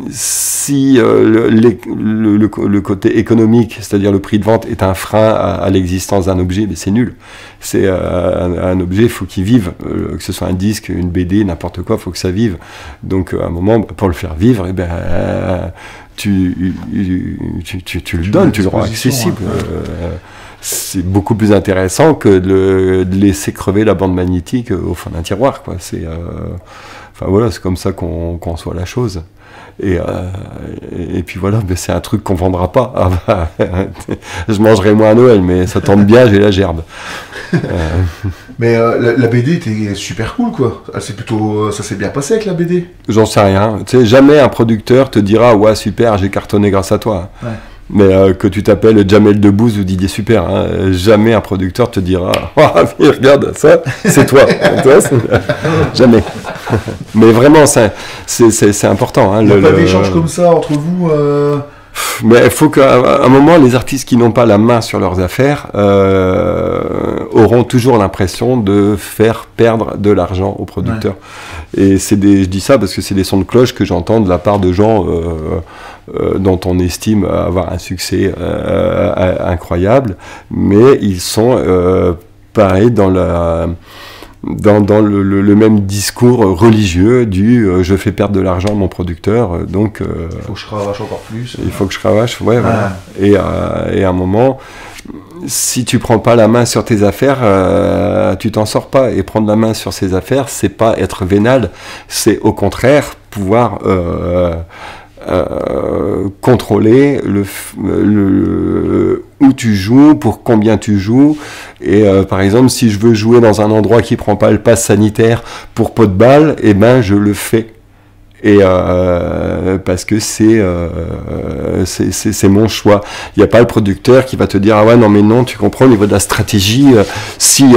Speaker 2: si le côté économique, c'est-à-dire le prix de vente, est un frein à l'existence d'un objet, mais c'est nul. C'est un objet, il faut qu'il vive, que ce soit un disque, une BD, n'importe quoi, il faut que ça vive. Donc à un moment, pour le faire vivre, tu le donnes, tu le rends accessible. C'est beaucoup plus intéressant que de laisser crever la bande magnétique au fond d'un tiroir, quoi. Enfin voilà, c'est comme ça qu'on conçoit la chose. Et puis voilà, mais c'est un truc qu'on vendra pas. Je mangerai moins à Noël, mais ça tombe bien, j'ai la gerbe.
Speaker 1: Mais la BD était super cool, quoi. Ça s'est bien passé avec la BD.
Speaker 2: J'en sais rien. Tu sais, jamais un producteur te dira, ouais, super, j'ai cartonné grâce à toi. Ouais. Mais que tu t'appelles Jamel Debbouze ou Didier Super, hein, jamais un producteur te dira regarde ça, c'est toi. Jamais. Mais vraiment, c'est important. Hein,
Speaker 1: il n'y a pas d'échange comme ça entre vous
Speaker 2: Mais il faut qu'à un moment, les artistes qui n'ont pas la main sur leurs affaires auront toujours l'impression de faire perdre de l'argent aux producteurs. Ouais. Et je dis ça parce que c'est des sons de cloche que j'entends de la part de gens dont on estime avoir un succès incroyable, mais ils sont pareil dans le même discours religieux du je fais perdre de l'argent à mon producteur, donc
Speaker 1: il faut que je cravache encore plus.
Speaker 2: Il faut que je cravache, ouais, voilà. Et à un moment, si tu prends pas la main sur tes affaires, tu t'en sors pas. Et prendre la main sur ses affaires, c'est pas être vénal, c'est au contraire pouvoir contrôler où tu joues, pour combien tu joues. Et par exemple, si je veux jouer dans un endroit qui prend pas le pass sanitaire pour pot de balle, eh ben je le fais. Et parce que c'est mon choix. Il n'y a pas le producteur qui va te dire ah ouais non mais non, tu comprends au niveau de la stratégie, si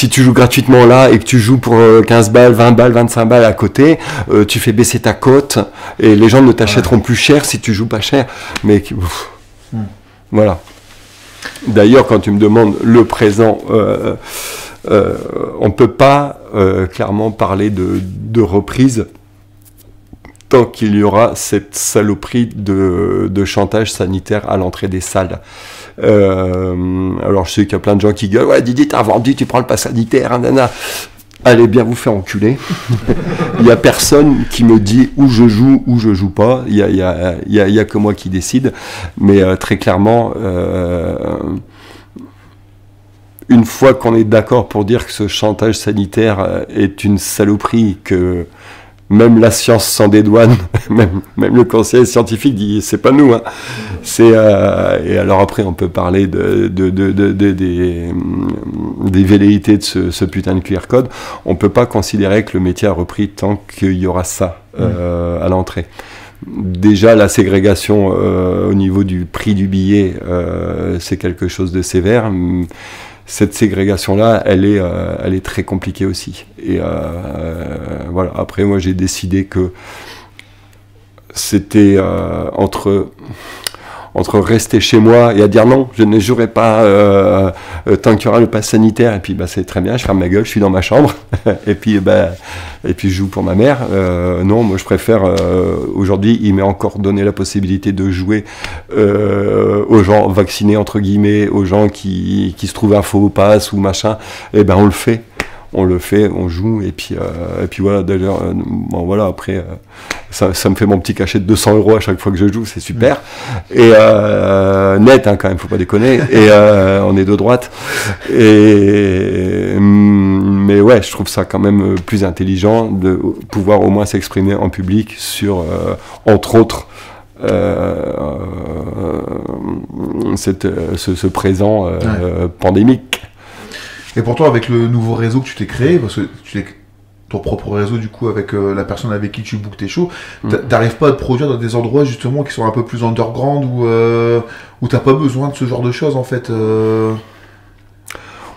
Speaker 2: tu joues gratuitement là et que tu joues pour 15 balles, 20 balles, 25 balles à côté, tu fais baisser ta cote et les gens ne t'achèteront plus cher si tu joues pas cher. Mais voilà. D'ailleurs, quand tu me demandes le présent, on peut pas clairement parler de reprise tant qu'il y aura cette saloperie de chantage sanitaire à l'entrée des salles. Alors je sais qu'il y a plein de gens qui gueulent « Ouais Didier, t'as vendu, tu prends le pass sanitaire, nanana ». Allez bien vous faire enculer. Il n'y a personne qui me dit où je joue pas. Il y a que moi qui décide. Mais très clairement, une fois qu'on est d'accord pour dire que ce chantage sanitaire est une saloperie, que même la science s'en dédouane, même le conseil scientifique dit c'est pas nous. Hein. Et alors après on peut parler des velléités de ce putain de QR code. On peut pas considérer que le métier a repris tant qu'il y aura ça à l'entrée. Déjà la ségrégation au niveau du prix du billet, c'est quelque chose de sévère. Cette ségrégation-là, elle est très compliquée aussi. Et voilà. Après, moi, j'ai décidé que c'était entre rester chez moi et à dire non, je ne jouerai pas tant qu'il y aura le pass sanitaire. Et puis, c'est très bien, je ferme ma gueule, je suis dans ma chambre. et puis je joue pour ma mère. Non, moi, je préfère... aujourd'hui, il m'est encore donné la possibilité de jouer aux gens vaccinés, entre guillemets, aux gens qui se trouvent un faux pass ou machin. Et on le fait. On joue, et puis voilà, d'ailleurs, bon voilà, après, ça me fait mon petit cachet de 200 € à chaque fois que je joue, c'est super, et net, hein, quand même, faut pas déconner, et on est de droite, mais ouais, je trouve ça quand même plus intelligent de pouvoir au moins s'exprimer en public sur, entre autres, ce présent pandémique.
Speaker 1: Et pourtant, avec le nouveau réseau que tu t'es créé, parce que ton propre réseau, du coup, avec la personne avec qui tu bookes tes shows, t'arrives pas à te produire dans des endroits, justement, qui sont un peu plus underground, où t'as pas besoin de ce genre de choses, en fait,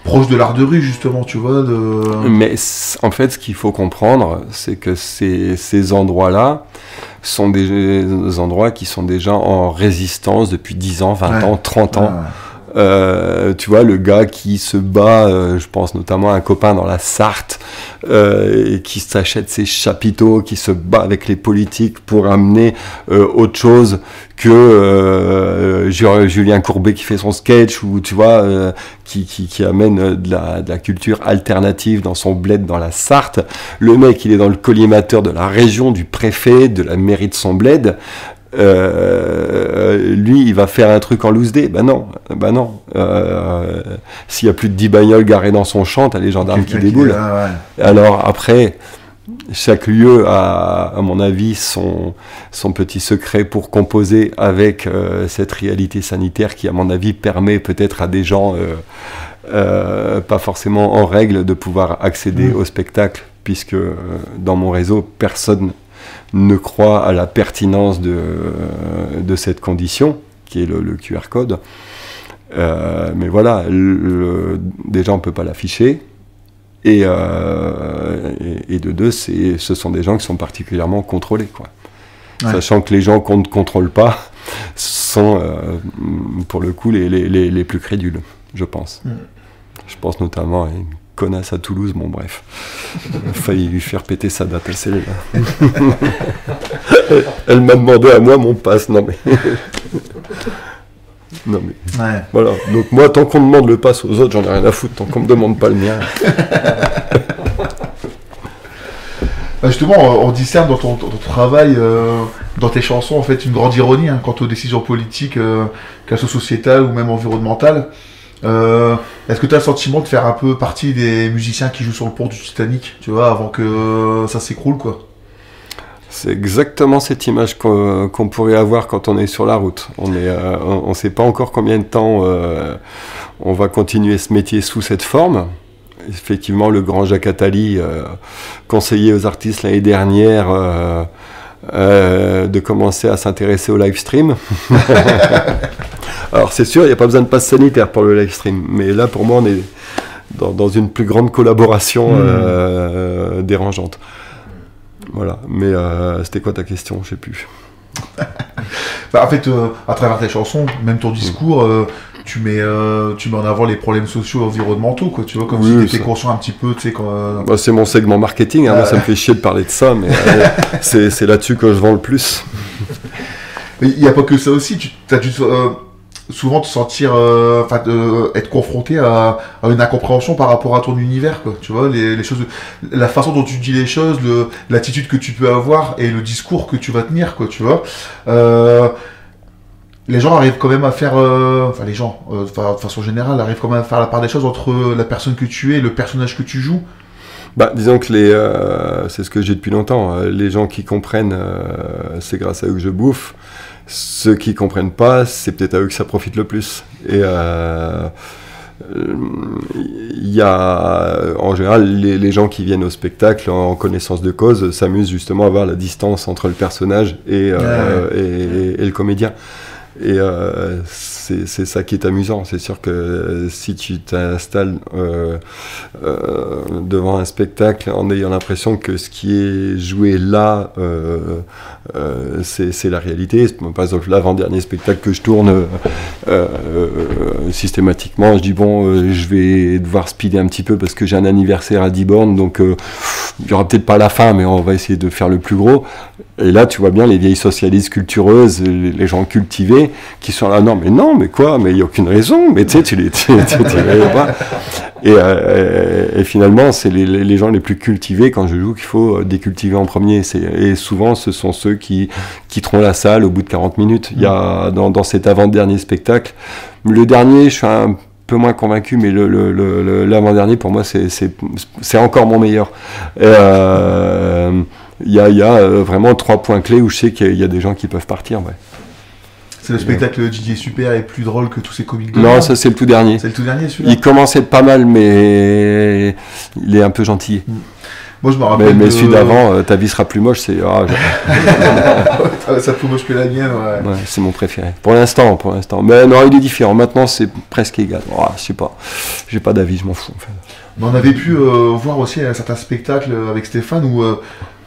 Speaker 1: proche de l'art de rue, justement, tu vois.
Speaker 2: Mais en fait, ce qu'il faut comprendre, c'est que ces endroits-là sont des endroits qui sont déjà en résistance depuis 10 ans, 20 ans, 30 ans. Tu vois, le gars qui se bat, je pense notamment à un copain dans la Sarthe, et qui s'achète ses chapiteaux, qui se bat avec les politiques pour amener autre chose que Julien Courbet qui fait son sketch, ou tu vois, qui amène de la culture alternative dans son bled dans la Sarthe. Le mec, il est dans le collimateur de la région, du préfet, de la mairie de son bled. Lui, il va faire un truc en loose day. Non. S'il y a plus de 10 bagnoles garées dans son champ, t'as les gendarmes qui déboulent. Alors après, chaque lieu a, à mon avis, son petit secret pour composer avec cette réalité sanitaire qui, à mon avis, permet peut-être à des gens pas forcément en règle de pouvoir accéder au spectacle, puisque dans mon réseau, personne ne croit à la pertinence de cette condition, qui est le QR code. Mais voilà, déjà on ne peut pas l'afficher, et de deux, ce sont des gens qui sont particulièrement contrôlés, quoi. Ouais. Sachant que les gens qu'on ne contrôle pas sont, pour le coup, les plus crédules, je pense. Je pense notamment à une connasse à Toulouse, bon bref. Il a failli lui faire péter sa date à celle-là. Elle m'a demandé à moi mon passe, non mais... Ouais. Voilà. Donc moi, tant qu'on demande le pass aux autres, j'en ai rien à foutre, tant qu'on me demande pas le mien.
Speaker 1: Justement, on discerne dans ton travail, dans tes chansons, en fait, une grande ironie quant aux décisions politiques, qu'elles soient sociétales ou même environnementales. Est-ce que tu as le sentiment de faire un peu partie des musiciens qui jouent sur le pont du Titanic, tu vois, avant que ça s'écroule, quoi?
Speaker 2: C'est exactement cette image qu'on pourrait avoir quand on est sur la route. On sait pas encore combien de temps on va continuer ce métier sous cette forme. Effectivement, le grand Jacques Attali conseillait aux artistes l'année dernière de commencer à s'intéresser au live stream. Alors c'est sûr, il n'y a pas besoin de passe sanitaire pour le live stream, mais là pour moi on est dans une plus grande collaboration dérangeante. Voilà, mais c'était quoi ta question? Je sais plus.
Speaker 1: En fait, à travers tes chansons, même ton discours, tu mets en avant les problèmes sociaux et environnementaux, quoi. Tu vois, comme si tu étais conscient un petit peu, tu sais, quand...
Speaker 2: Bah, c'est mon segment marketing, hein, moi ça me fait chier de parler de ça, mais c'est là-dessus que je vends le plus.
Speaker 1: Mais il n'y a pas que ça aussi, tu as dû souvent te sentir, être confronté à une incompréhension par rapport à ton univers, quoi. Tu vois, les choses, la façon dont tu dis les choses, l'attitude que tu peux avoir et le discours que tu vas tenir, quoi, tu vois. Les gens arrivent quand même à faire, les gens, de façon générale, arrivent quand même à faire la part des choses entre la personne que tu es et le personnage que tu joues.
Speaker 2: Bah, disons que c'est ce que j'ai depuis longtemps. Les gens qui comprennent, c'est grâce à eux que je bouffe. Ceux qui comprennent pas, c'est peut-être à eux que ça profite le plus. Et il y a, en général, les gens qui viennent au spectacle en connaissance de cause s'amusent justement à voir la distance entre le personnage et le comédien. Et c'est ça qui est amusant. C'est sûr que si tu t'installes devant un spectacle en ayant l'impression que ce qui est joué là, c'est la réalité. Par exemple, l'avant-dernier spectacle que je tourne, systématiquement, je dis bon, je vais devoir speeder un petit peu parce que j'ai un anniversaire à 10 bornes, donc il n'y aura peut-être pas la fin, mais on va essayer de faire le plus gros. Et là, tu vois bien les vieilles socialistes cultureuses, les gens cultivés, qui sont là, non, mais quoi, mais il n'y a aucune raison, mais tu sais, tu les pas. Et finalement, c'est les gens les plus cultivés, quand je joue, qu'il faut décultiver en premier. Et souvent, ce sont ceux qui quitteront la salle au bout de 40 minutes. Il y a, dans cet avant-dernier spectacle, le dernier, je suis un peu moins convaincu, mais l'avant-dernier, pour moi, c'est encore mon meilleur. Il y a vraiment 3 points clés où je sais qu'il y a des gens qui peuvent partir. Ouais.
Speaker 1: C'est le spectacle Didier Super est plus drôle que tous ces comiques de
Speaker 2: Non, ça c'est le tout dernier.
Speaker 1: C'est le tout dernier celui-là.
Speaker 2: Il commence à être pas mal, mais il est un peu gentil.
Speaker 1: Moi je me rappelle.
Speaker 2: Mais celui d'avant, ta vie sera plus moche, c'est.
Speaker 1: Ça plus moche que la mienne, ouais.
Speaker 2: Ouais, c'est mon préféré. Pour l'instant. Mais non, il est différent. Maintenant, c'est presque égal. Oh, je sais pas. J'ai pas d'avis, je m'en fous en fait.
Speaker 1: Mais on avait pu voir aussi certains spectacles avec Stéphane où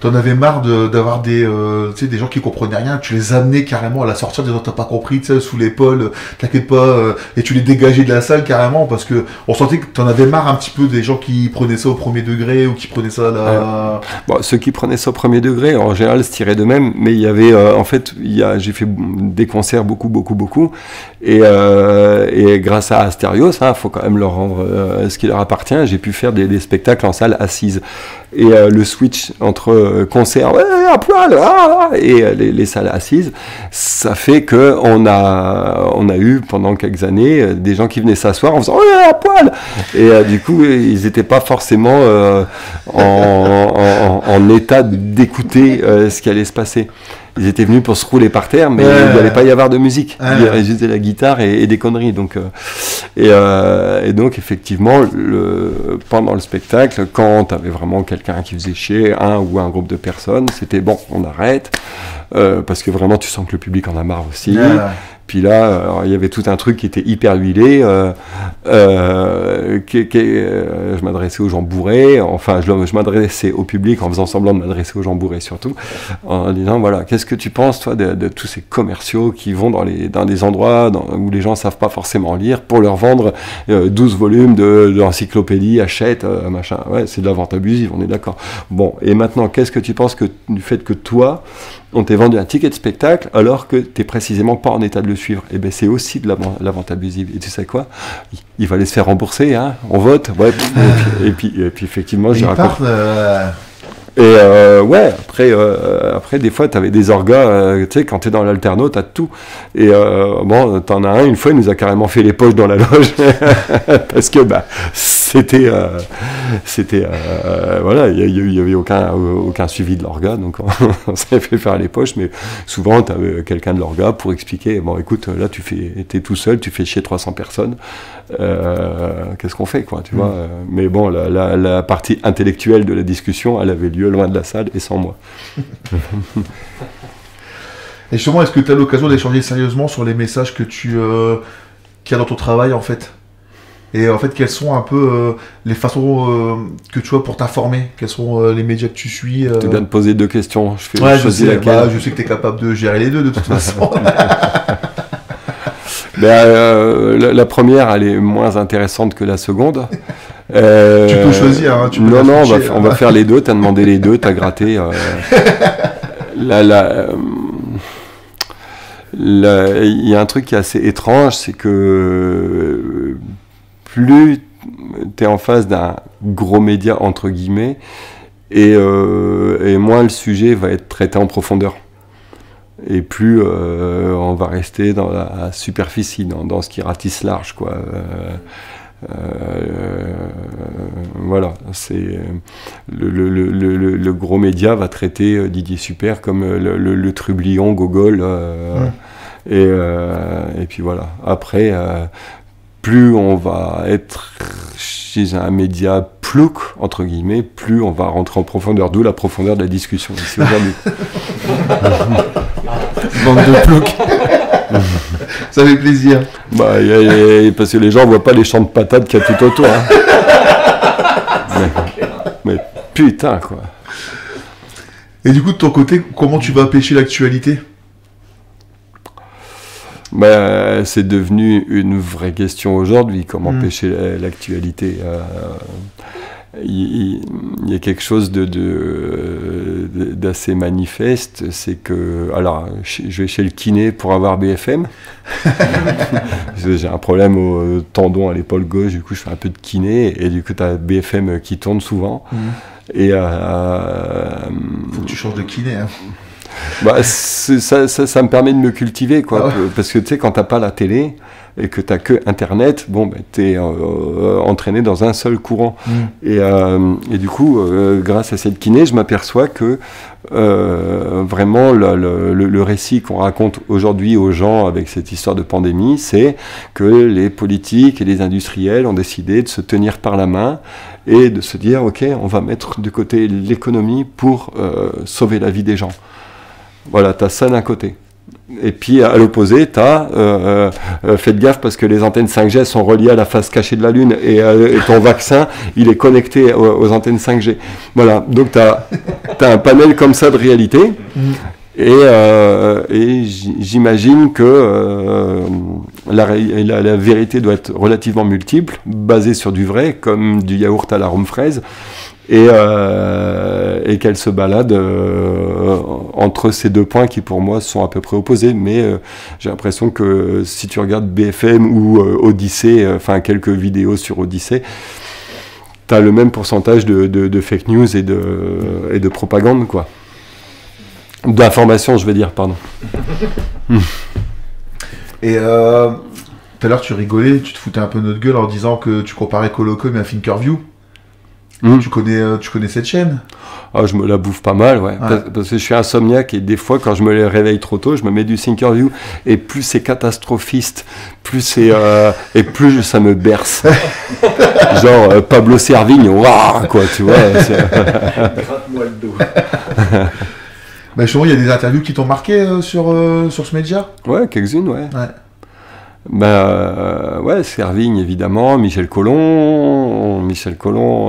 Speaker 1: t'en avais marre d'avoir des gens qui comprenaient rien, tu les amenais carrément à la sortie en disant t'as pas compris, tu sais, sous l'épaule, t'inquiète pas, et tu les dégageais de la salle carrément parce que on sentait que t'en avais marre un petit peu des gens qui prenaient ça au premier degré ou qui prenaient ça à la...
Speaker 2: Bon, ceux qui prenaient ça au premier degré, en général, se tiraient d'eux-mêmes, mais il y avait, j'ai fait des concerts beaucoup, et grâce à Asterios, faut quand même leur rendre ce qui leur appartient, j'ai pu faire des spectacles en salle assise. Et le switch entre concert à poil et les salles assises, ça fait que on a eu pendant quelques années des gens qui venaient s'asseoir en faisant à poil, et du coup ils n'étaient pas forcément en état d'écouter ce qui allait se passer. Ils étaient venus pour se rouler par terre, mais il n'allait pas y avoir de musique. Il y avait juste de la guitare et des conneries. Donc, et donc, effectivement, pendant le spectacle, quand tu avais vraiment quelqu'un qui faisait chier, un ou un groupe de personnes, c'était bon, on arrête. Parce que vraiment, tu sens que le public en a marre aussi. Puis là, il y avait tout un truc qui était hyper huilé. Je m'adressais aux gens bourrés. Enfin, je m'adressais au public en faisant semblant de m'adresser aux gens bourrés surtout. En disant, voilà, qu'est-ce que tu penses, toi, de tous ces commerciaux qui vont dans des endroits où les gens ne savent pas forcément lire pour leur vendre 12 volumes de l'encyclopédie, achète, machin. Ouais, c'est de la vente abusive, on est d'accord. Bon, et maintenant, qu'est-ce que tu penses du fait que toi, on t'ait vendu un ticket de spectacle alors que tu n'es précisément pas en état de le suivre? Et bien c'est aussi de la vente abusive. Et tu sais quoi, il va aller se faire rembourser, hein, on vote. Ouais, et puis effectivement, j'ai raconté. Et ouais, après, des fois, tu avais des orgas, tu sais, quand tu es dans l'alterno, tu as tout. Et bon, t'en as un, une fois, il nous a carrément fait les poches dans la loge, parce que c'était voilà, il n'y avait aucun suivi de l'orga, donc on s'est fait faire les poches, mais souvent, tu avais quelqu'un de l'orga pour expliquer, bon, écoute, là, t'es tout seul, tu fais chier 300 personnes, qu'est-ce qu'on fait, quoi, tu vois. Mais bon, la partie intellectuelle de la discussion, elle avait lieu loin de la salle et sans moi.
Speaker 1: Et justement, est-ce que tu as l'occasion d'échanger sérieusement sur les messages que qu'il y a dans ton travail, en fait? Et en fait, quelles sont un peu les façons que tu as pour t'informer? Quels sont les médias que tu suis?
Speaker 2: Tu viens de poser 2 questions.
Speaker 1: Je sais que tu es capable de gérer les deux, de toute façon.
Speaker 2: La première, elle est moins intéressante que la seconde.
Speaker 1: Tu peux choisir. Hein,
Speaker 2: non, on va faire les deux. Tu as demandé les deux, tu as gratté. Il y a un truc qui est assez étrange, c'est que plus tu es en face d'un gros média, entre guillemets, et moins le sujet va être traité en profondeur. Et plus on va rester dans la superficie, dans ce qui ratisse large, quoi. Voilà, c'est le gros média va traiter Didier Super comme le trublion Gogol, et puis voilà. Après, plus on va être chez un média plouc, entre guillemets, plus on va rentrer en profondeur, d'où la profondeur de la discussion ici aujourd'hui.
Speaker 3: Bande de plouc.
Speaker 1: Ça fait plaisir.
Speaker 2: Parce que les gens voient pas les champs de patates qu'il y a tout autour. Hein. mais putain, quoi.
Speaker 1: Et du coup, de ton côté, comment tu vas pêcher l'actualité?
Speaker 2: C'est devenu une vraie question aujourd'hui, comment pêcher l'actualité. Il y a quelque chose d'assez manifeste, c'est que, alors, je vais chez le kiné pour avoir BFM. J'ai un problème au tendon à l'épaule gauche, du coup je fais un peu de kiné, et du coup tu as BFM qui tourne souvent. Et
Speaker 1: faut que tu changes de kiné, hein.
Speaker 2: Ça me permet de me cultiver, quoi. Parce que tu sais, quand t'as pas la télé et que t'as que Internet, t'es entraîné dans un seul courant. Et du coup, grâce à cette kiné, je m'aperçois que vraiment le récit qu'on raconte aujourd'hui aux gens avec cette histoire de pandémie, c'est que les politiques et les industriels ont décidé de se tenir par la main et de se dire, ok, on va mettre de côté l'économie pour sauver la vie des gens. Voilà, t'as ça d'un côté. Et puis à l'opposé, t'as faites gaffe parce que les antennes 5G sont reliées à la face cachée de la Lune et ton vaccin, il est connecté aux antennes 5G. Voilà, donc t'as un panel comme ça de réalité. Et j'imagine que la vérité doit être relativement multiple, basée sur du vrai, comme du yaourt à l'arôme fraise. Et qu'elle se balade entre ces deux points qui pour moi sont à peu près opposés, mais j'ai l'impression que si tu regardes BFM ou Odyssée, enfin quelques vidéos sur Odyssée, tu as le même pourcentage de fake news et de propagande, quoi. D'information, je veux dire, pardon.
Speaker 1: Et tout à l'heure tu rigolais, tu te foutais un peu notre gueule en disant que tu comparais Colocom à Thinkerview. Tu connais cette chaîne?
Speaker 2: Je me la bouffe pas mal, ouais. Parce que je suis insomniaque et des fois, quand je me réveille trop tôt, je me mets du Thinkerview et plus c'est catastrophiste, plus c'est et plus ça me berce. Genre Pablo Servigne, waouh, quoi, tu vois.
Speaker 4: Gratte-moi le dos.
Speaker 1: Justement, il y a des interviews qui t'ont marqué sur ce média? Ouais,
Speaker 2: quelques-unes, ouais. Servigne évidemment, Michel Collomb,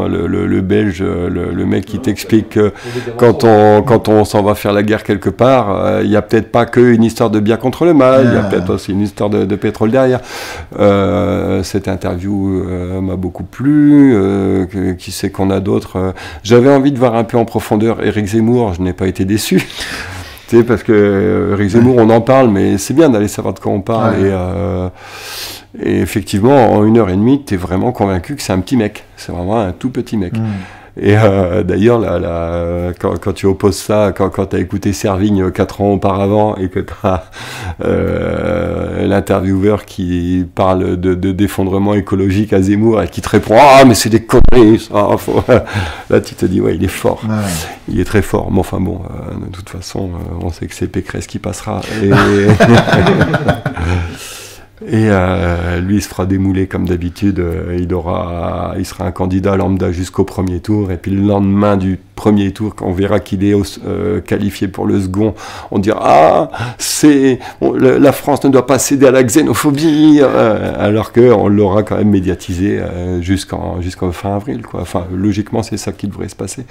Speaker 2: le Belge, le mec qui t'explique que quand on s'en va faire la guerre quelque part, il n'y a peut-être pas qu'une histoire de bien contre le mal, il y a peut-être aussi une histoire de pétrole derrière. Cette interview m'a beaucoup plu. Qui sait qu'on a d'autres. J'avais envie de voir un peu en profondeur Éric Zemmour, je n'ai pas été déçu. Tu sais, parce que Éric Zemmour, on en parle, mais c'est bien d'aller savoir de quoi on parle. Et effectivement, en 1h30, tu es vraiment convaincu que c'est un petit mec. C'est vraiment un tout petit mec. Et d'ailleurs, quand tu opposes ça, quand tu as écouté Servigne 4 ans auparavant et que tu as l'intervieweur qui parle d'effondrement écologique à Zemmour et qui te répond « Ah, mais c'est des conneries ça, Là, tu te dis « Ouais, il est fort. Ouais. Il est très fort. » Mais enfin bon, de toute façon, on sait que c'est Pécresse qui passera. Et lui, il se fera démouler comme d'habitude. Il sera un candidat lambda jusqu'au premier tour. Et puis le lendemain du premier tour, quand on verra qu'il est qualifié pour le second, on dira la France ne doit pas céder à la xénophobie, alors qu'on l'aura quand même médiatisé jusqu'en fin avril, quoi. Enfin, logiquement, c'est ça qui devrait se passer.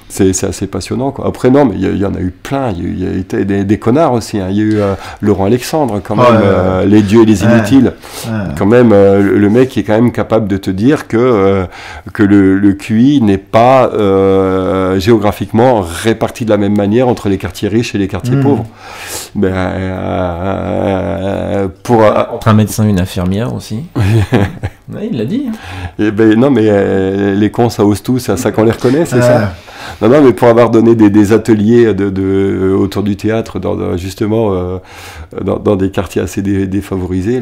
Speaker 2: C'est assez passionnant, quoi. Après, non, mais il y en a eu plein. Il y a eu des connards aussi. Hein. Il y a eu Laurent Alexandre, quand même, les dieux et les inutiles. Quand même, le mec qui est quand même capable de te dire que le QI n'est pas géographiquement réparti de la même manière entre les quartiers riches et les quartiers pauvres.
Speaker 3: Entre un médecin et une infirmière aussi. Ouais, il l'a dit. Hein.
Speaker 2: Et non, mais les cons, ça ose tout. C'est à ça qu'on les reconnaît, c'est ça. Non, mais pour avoir donné des ateliers autour du théâtre, justement, dans des quartiers assez défavorisés,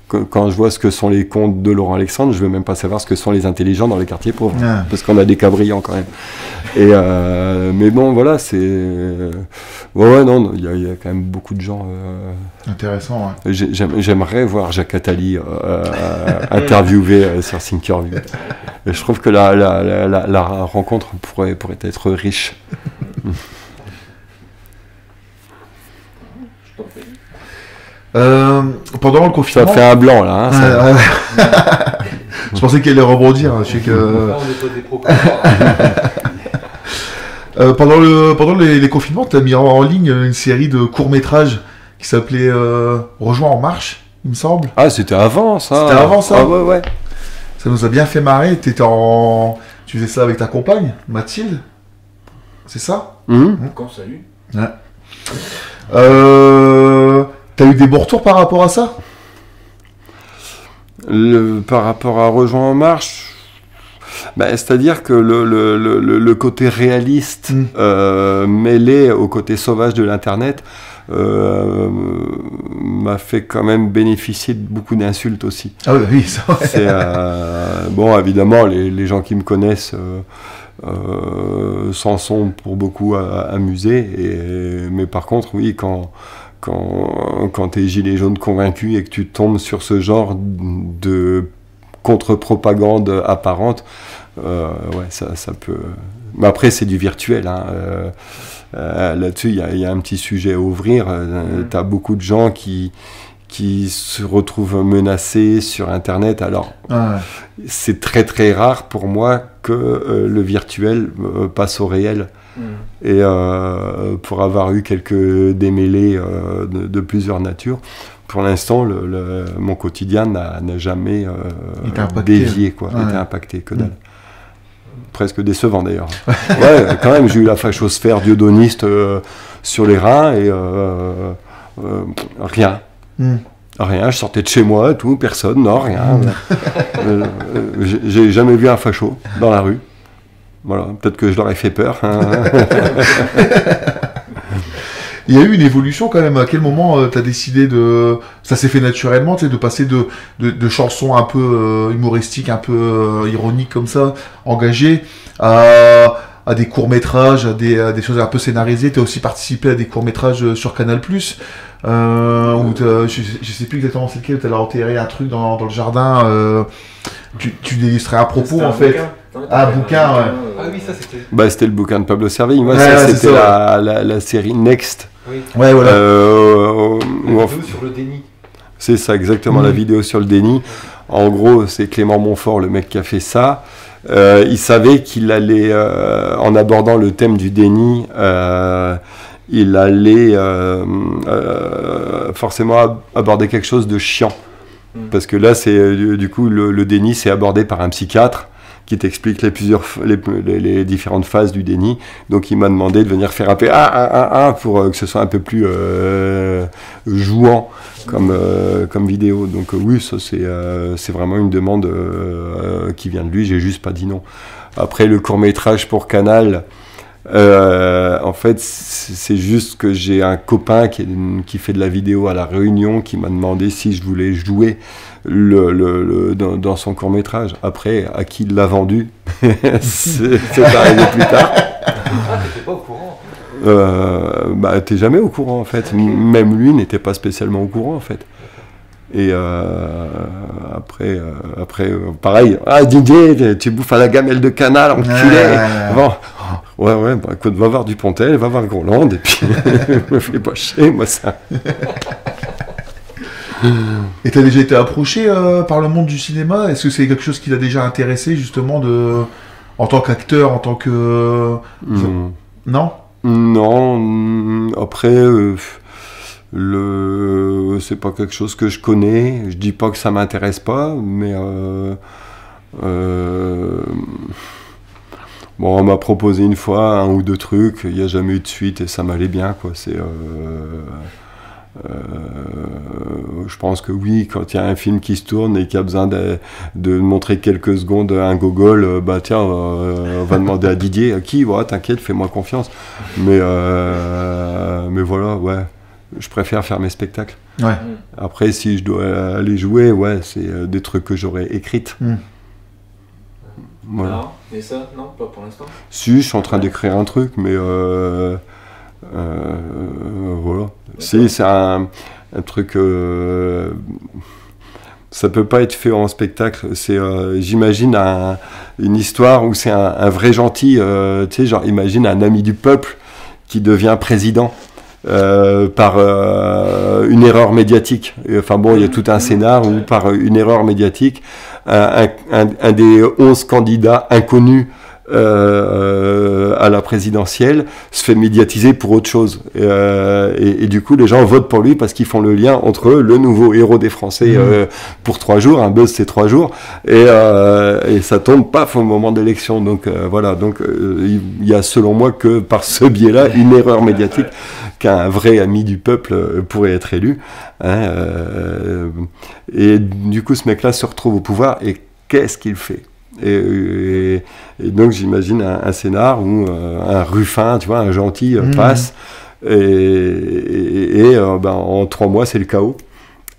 Speaker 2: quand je vois ce que sont les contes de Laurent Alexandre, je veux même pas savoir ce que sont les intelligents dans les quartiers pauvres, parce qu'on a des cas brillants quand même. Et mais bon, voilà, c'est non, il y a quand même beaucoup de gens
Speaker 1: intéressant. Ouais.
Speaker 2: J'aimerais voir Jacques Attali interviewé sur Thinkerview. Et je trouve que la rencontre pourrait être riche.
Speaker 1: Pendant le confinement...
Speaker 2: Ça fait un blanc, là. Hein,
Speaker 1: je pensais qu'elle allait rebondir. Je sais que...
Speaker 4: Là, on n'est pas des procureurs.
Speaker 1: Pendant les confinements, tu as mis en ligne une série de courts-métrages qui s'appelait Rejoins en marche, il me semble.
Speaker 2: Ah, c'était avant, ça.
Speaker 1: C'était avant, ça.
Speaker 2: Ah, ouais.
Speaker 1: Ça nous a bien fait marrer. Tu faisais ça avec ta compagne, Mathilde. C'est ça?
Speaker 4: Quand salut.
Speaker 1: Ouais. T'as eu des bons retours par rapport à ça?
Speaker 2: Par rapport à Rejoins en marche, c'est-à-dire que le côté réaliste mêlé au côté sauvage de l'internet m'a fait quand même bénéficier de beaucoup d'insultes aussi.
Speaker 1: Ah oui, ça ouais.
Speaker 2: Bon, évidemment, les gens qui me connaissent s'en sont pour beaucoup amusés, mais par contre, oui, quand t'es gilet jaune convaincu et que tu tombes sur ce genre de contre-propagande apparente, ouais, ça peut... Mais après, c'est du virtuel, hein. Là-dessus, il y a un petit sujet à ouvrir. T'as beaucoup de gens qui se retrouvent menacés sur Internet. Alors, c'est très très rare pour moi que le virtuel passe au réel. Et pour avoir eu quelques démêlés de plusieurs natures, pour l'instant, mon quotidien n'a jamais dévié, quoi, été impacté, que dalle. Presque décevant d'ailleurs. Ouais, quand même, j'ai eu la fachosphère dieudoniste sur les reins et rien. Rien, je sortais de chez moi, tout, personne, non, rien. J'ai jamais vu un facho dans la rue. Voilà, peut-être que je leur ai fait peur. Hein.
Speaker 1: Il y a eu une évolution quand même. À quel moment tu as décidé de... Ça s'est fait naturellement, tu sais, de passer de chansons un peu humoristiques, un peu ironiques comme ça, engagées, à des courts-métrages, à des choses un peu scénarisées. Tu as aussi participé à des courts-métrages sur Canal+. Où je sais plus exactement c'est lequel, tu as enterré un truc dans le jardin. Tu illustrais un propos en fait. Un bouquin, ouais.
Speaker 4: Ah oui, ça c'était...
Speaker 2: C'était le bouquin de Pablo Servigne. Moi, c'était la série Next.
Speaker 4: Oui.
Speaker 1: Ouais, voilà.
Speaker 4: La vidéo sur le déni.
Speaker 2: C'est ça, exactement, la vidéo sur le déni. En gros, c'est Clément Montfort, le mec qui a fait ça. Il savait qu'il allait, en abordant le thème du déni, il allait forcément aborder quelque chose de chiant. Parce que là, c'est du coup, le déni, c'est abordé par un psychiatre qui t'explique les différentes phases du déni. Donc il m'a demandé de venir faire un peu pour que ce soit un peu plus jouant comme vidéo. Donc oui, ça c'est vraiment une demande qui vient de lui, j'ai juste pas dit non. Après le court-métrage pour Canal, en fait c'est juste que j'ai un copain qui fait de la vidéo à La Réunion qui m'a demandé si je voulais jouer dans son court-métrage. Après, à qui il l'a vendu, c'est arrivé plus tard.
Speaker 4: Ah, t'étais pas au courant?
Speaker 2: Bah, t'es jamais au courant en fait. Même lui n'était pas spécialement au courant en fait. Et après, pareil. Ah, Didier, tu bouffes à la gamelle de Canal, enculé. Bon. Ouais, bah écoute, va voir Dupontel, va voir Groland, et puis me fais pas chier, moi ça.
Speaker 1: Et t'as déjà été approché par le monde du cinéma? Est-ce que c'est quelque chose qui t'a déjà intéressé justement en tant qu'acteur, en tant que... Non? Non,
Speaker 2: après, c'est pas quelque chose que je connais. Je dis pas que ça m'intéresse pas, mais bon, on m'a proposé une fois 1 ou 2 trucs, il n'y a jamais eu de suite et ça m'allait bien, quoi. Je pense que oui, quand il y a un film qui se tourne et qu'il y a besoin de montrer quelques secondes un gogol, bah tiens, on va demander à Didier, à qui, ouais, t'inquiète, fais-moi confiance. Mais voilà, ouais, je préfère faire mes spectacles.
Speaker 1: Ouais.
Speaker 2: Après, si je dois aller jouer, ouais, c'est des trucs que j'aurais écrites. Voilà.
Speaker 3: Alors, et ça, non, pas pour l'instant.
Speaker 2: Si, je suis en train d'écrire un truc, mais voilà. Si, c'est un truc. Ça peut pas être fait en spectacle. C'est, j'imagine une histoire où c'est un vrai gentil. Tu sais, genre, imagine un ami du peuple qui devient président. Par une erreur médiatique. Enfin bon, il y a tout un scénar où par une erreur médiatique, un des 11 candidats inconnus à la présidentielle se fait médiatiser pour autre chose. Et du coup, les gens votent pour lui parce qu'ils font le lien entre le nouveau héros des Français pour 3 jours. Un buzz, c'est 3 jours. Et ça tombe paf au moment d'élection. Donc voilà. Donc il y a selon moi que par ce biais-là, une erreur médiatique qu'un vrai ami du peuple pourrait être élu. Hein, et du coup, ce mec-là se retrouve au pouvoir et qu'est-ce qu'il fait ? Et donc j'imagine un scénar où un Ruffin, tu vois, un gentil passe et en 3 mois c'est le chaos.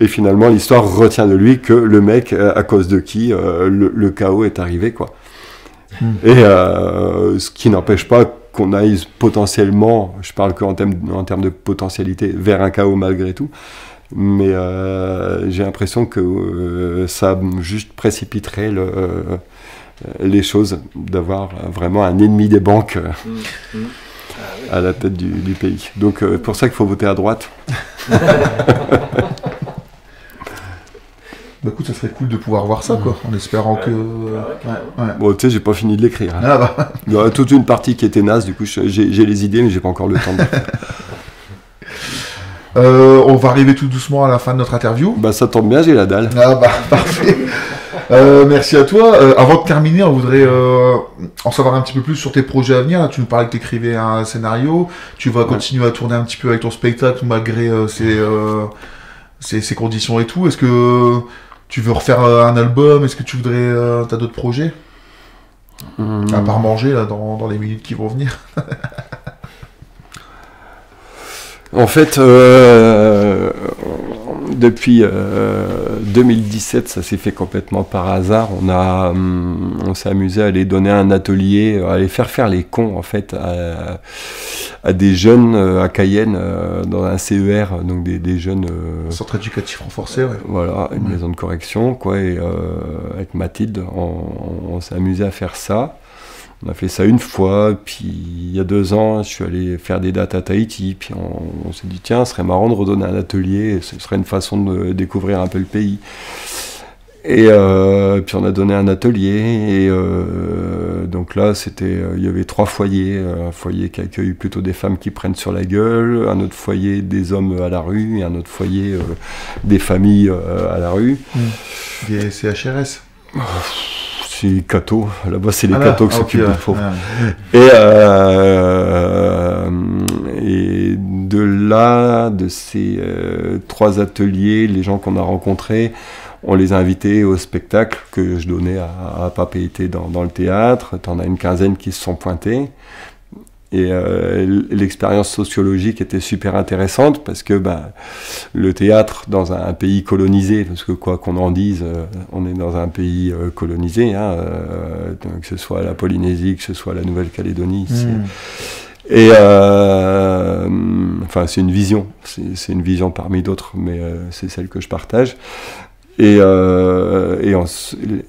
Speaker 2: Et finalement l'histoire retient de lui que le mec à cause de qui le chaos est arrivé, quoi. Et ce qui n'empêche pas qu'on aille potentiellement, je parle qu'en termes de potentialité, vers un chaos malgré tout. Mais j'ai l'impression que ça juste précipiterait les choses, d'avoir vraiment un ennemi des banques à la tête du pays. Donc pour ça qu'il faut voter à droite.
Speaker 1: Bah écoute, ça serait cool de pouvoir voir ça, quoi, en espérant que... Ouais.
Speaker 2: Bon, tu sais, j'ai pas fini de l'écrire. Hein.
Speaker 1: Ah bah.
Speaker 2: Il y aura toute une partie qui était naze, du coup j'ai les idées, mais j'ai pas encore le temps de le faire.
Speaker 1: On va arriver tout doucement à la fin de notre interview.
Speaker 2: Bah ça tombe bien, j'ai la dalle.
Speaker 1: Ah bah parfait. Merci à toi. Avant de terminer, on voudrait en savoir un petit peu plus sur tes projets à venir. Là, tu nous parlais que tu écrivais un scénario. Tu vas continuer à tourner un petit peu avec ton spectacle malgré ces conditions et tout. Est-ce que tu veux refaire un album? Est-ce que tu voudrais... t'as d'autres projets à part manger là, dans les minutes qui vont venir?
Speaker 2: En fait, depuis 2017, ça s'est fait complètement par hasard. On s'est amusé à aller donner un atelier, à aller faire les cons en fait à des jeunes à Cayenne dans un CER, donc des jeunes.
Speaker 1: Centre éducatif renforcé, ouais.
Speaker 2: Voilà, une maison de correction, quoi. Et avec Mathilde, on s'est amusé à faire ça. On a fait ça une fois, puis il y a 2 ans, je suis allé faire des dates à Tahiti, puis on s'est dit, tiens, ce serait marrant de redonner un atelier, ce serait une façon de découvrir un peu le pays. Et puis on a donné un atelier, et donc là, il y avait 3 foyers, un foyer qui accueille plutôt des femmes qui prennent sur la gueule, un autre foyer des hommes à la rue, et un autre foyer des familles à la rue.
Speaker 1: Des CHRS.
Speaker 2: suis catho. Là-bas, c'est les cathos qui s'occupent des pauvres. Et de là, de ces 3 ateliers, les gens qu'on a rencontrés, on les a invités au spectacle que je donnais à Papeete dans le théâtre. T'en as une quinzaine qui se sont pointés. Et l'expérience sociologique était super intéressante parce que le théâtre dans un pays colonisé, parce que quoi qu'on en dise, on est dans un pays colonisé, que ce soit la Polynésie, que ce soit la Nouvelle-Calédonie. Et enfin, c'est une vision, c'est une vision parmi d'autres, mais c'est celle que je partage. Et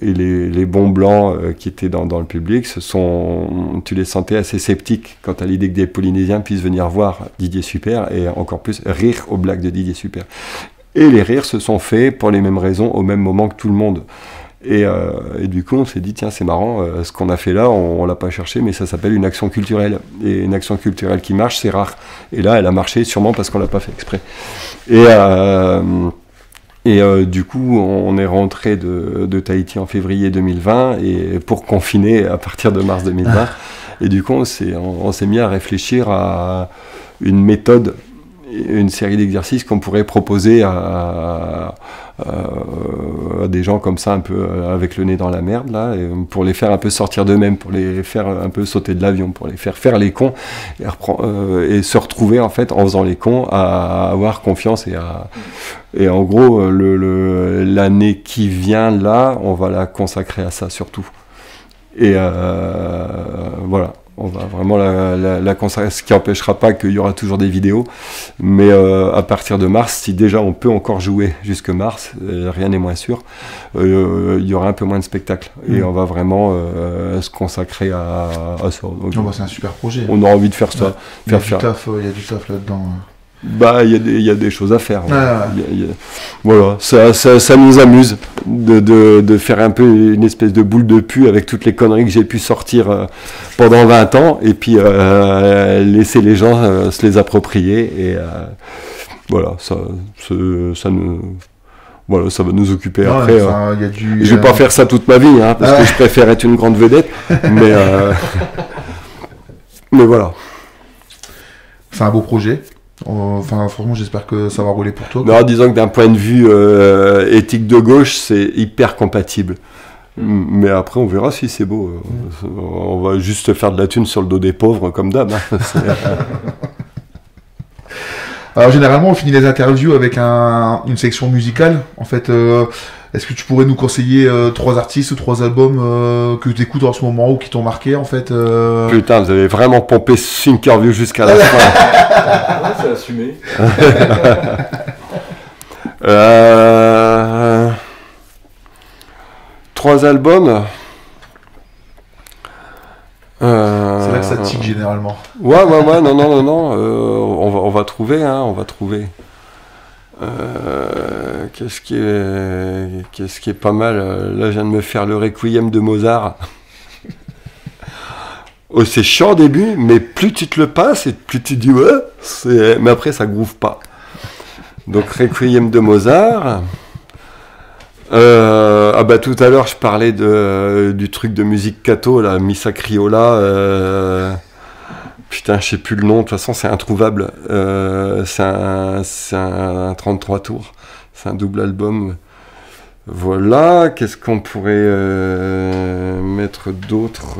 Speaker 2: les bons blancs qui étaient dans le public, tu les sentais assez sceptiques quant à l'idée que des Polynésiens puissent venir voir Didier Super et encore plus rire aux blagues de Didier Super. Et les rires se sont faits pour les mêmes raisons au même moment que tout le monde. Et du coup, on s'est dit, tiens, c'est marrant, ce qu'on a fait là, on l'a pas cherché, mais ça s'appelle une action culturelle. Et une action culturelle qui marche, c'est rare. Et là, elle a marché sûrement parce qu'on l'a pas fait exprès. Et du coup, on est rentré de Tahiti en février 2020 et pour confiner à partir de mars 2020. Et du coup, on s'est mis à réfléchir à une méthode, une série d'exercices qu'on pourrait proposer à des gens comme ça, un peu avec le nez dans la merde, là, pour les faire un peu sortir d'eux-mêmes, pour les faire un peu sauter de l'avion, pour les faire les cons et se retrouver en fait en faisant les cons à avoir confiance et en gros l'année qui vient là, on va la consacrer à ça surtout. Et voilà. On va vraiment la consacrer, ce qui n'empêchera pas qu'il y aura toujours des vidéos, mais à partir de mars, si déjà on peut encore jouer jusque mars, rien n'est moins sûr, il y aura un peu moins de spectacles, et on va vraiment se consacrer à ça. Donc,
Speaker 1: c'est un super projet.
Speaker 2: On a envie de faire ça.
Speaker 1: Il y a du taf là-dedans.
Speaker 2: Il y a des choses à faire. Voilà, ça nous amuse de faire un peu une espèce de boule de pu avec toutes les conneries que j'ai pu sortir pendant 20 ans et puis laisser les gens se les approprier et voilà, ça va nous occuper après. Je vais pas faire ça toute ma vie, parce que je préfère être une grande vedette, mais voilà.
Speaker 1: C'est un beau projet. Enfin, franchement, j'espère que ça va rouler pour toi.
Speaker 2: Non, disons que d'un point de vue éthique de gauche, c'est hyper compatible. Mais après, on verra si c'est beau. On va juste faire de la thune sur le dos des pauvres, comme d'hab.
Speaker 1: Alors, généralement, on finit les interviews avec une section musicale. En fait, est-ce que tu pourrais nous conseiller 3 artistes ou 3 albums que tu écoutes en ce moment ou qui t'ont marqué, en fait
Speaker 2: Putain, vous avez vraiment pompé Thinkerview jusqu'à la fin.
Speaker 4: Ouais, c'est assumé.
Speaker 2: 3 albums.
Speaker 1: C'est là que ça tique généralement.
Speaker 2: Ouais, non. On va trouver, on va trouver. Qu'est-ce qui est pas mal. Là, je viens de me faire le Requiem de Mozart. Oh, c'est chiant au début, mais plus tu te le passes et plus tu dis ouais, mais après ça groove pas. Donc Requiem de Mozart. Tout à l'heure je parlais du truc de musique catho, la Missa Criolla. Putain, je sais plus le nom, de toute façon c'est introuvable. C'est un 33 tours, c'est un double album. Voilà, qu'est-ce qu'on pourrait mettre d'autre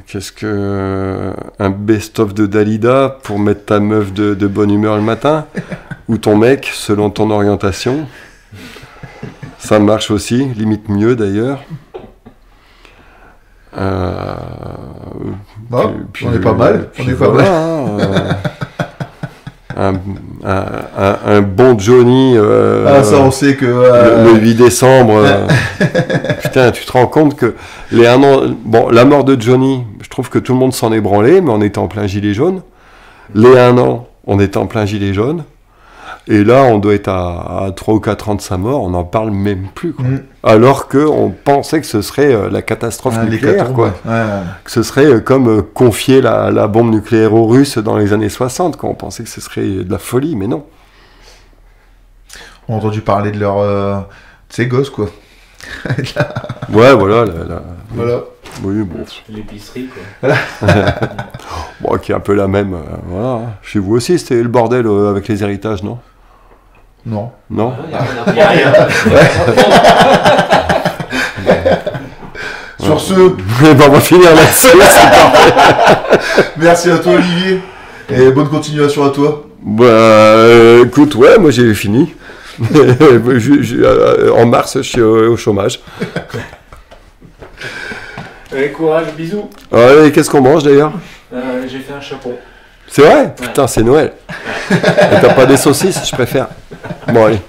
Speaker 2: qu'est-ce que un best-of de Dalida pour mettre ta meuf de bonne humeur le matin ou ton mec selon ton orientation, ça marche aussi, limite mieux d'ailleurs.
Speaker 1: On est pas mal,
Speaker 2: un bon Johnny
Speaker 1: ça on sait que
Speaker 2: le 8 décembre putain, tu te rends compte que les 1 an, la mort de Johnny, je trouve que tout le monde s'en est branlé, mais on était en plein gilet jaune. Les 1 an, on était en plein gilet jaune, et là on doit être à 3 ou 4 ans de sa mort, on n'en parle même plus, quoi. Alors qu'on pensait que ce serait la catastrophe nucléaire, quoi. Que ce serait comme confier la bombe nucléaire aux Russes dans les années 60, quoi. On pensait que ce serait de la folie, mais non.
Speaker 1: ont entendu parler de leur... de ces gosses, quoi.
Speaker 2: Ouais, voilà.
Speaker 1: Voilà.
Speaker 2: Oui, bon.
Speaker 3: L'épicerie, quoi.
Speaker 2: Bon, qui est un peu la même. Voilà. Chez vous aussi, c'était le bordel avec les héritages, non?
Speaker 1: Non.
Speaker 2: Non?
Speaker 3: Il n'y a rien.
Speaker 1: Sur ce,
Speaker 2: Ben, on va finir là-dessus.
Speaker 1: merci à toi, Olivier. Et bonne continuation à toi.
Speaker 2: Bah, écoute, ouais, moi j'ai fini. En mars, je suis au chômage.
Speaker 3: Allez, courage, bisous.
Speaker 2: Allez, qu'est-ce qu'on mange d'ailleurs?
Speaker 3: J'ai fait un chapeau.
Speaker 2: C'est vrai? Putain, c'est Noël. Et t'as pas des saucisses? Je préfère. Bon, allez.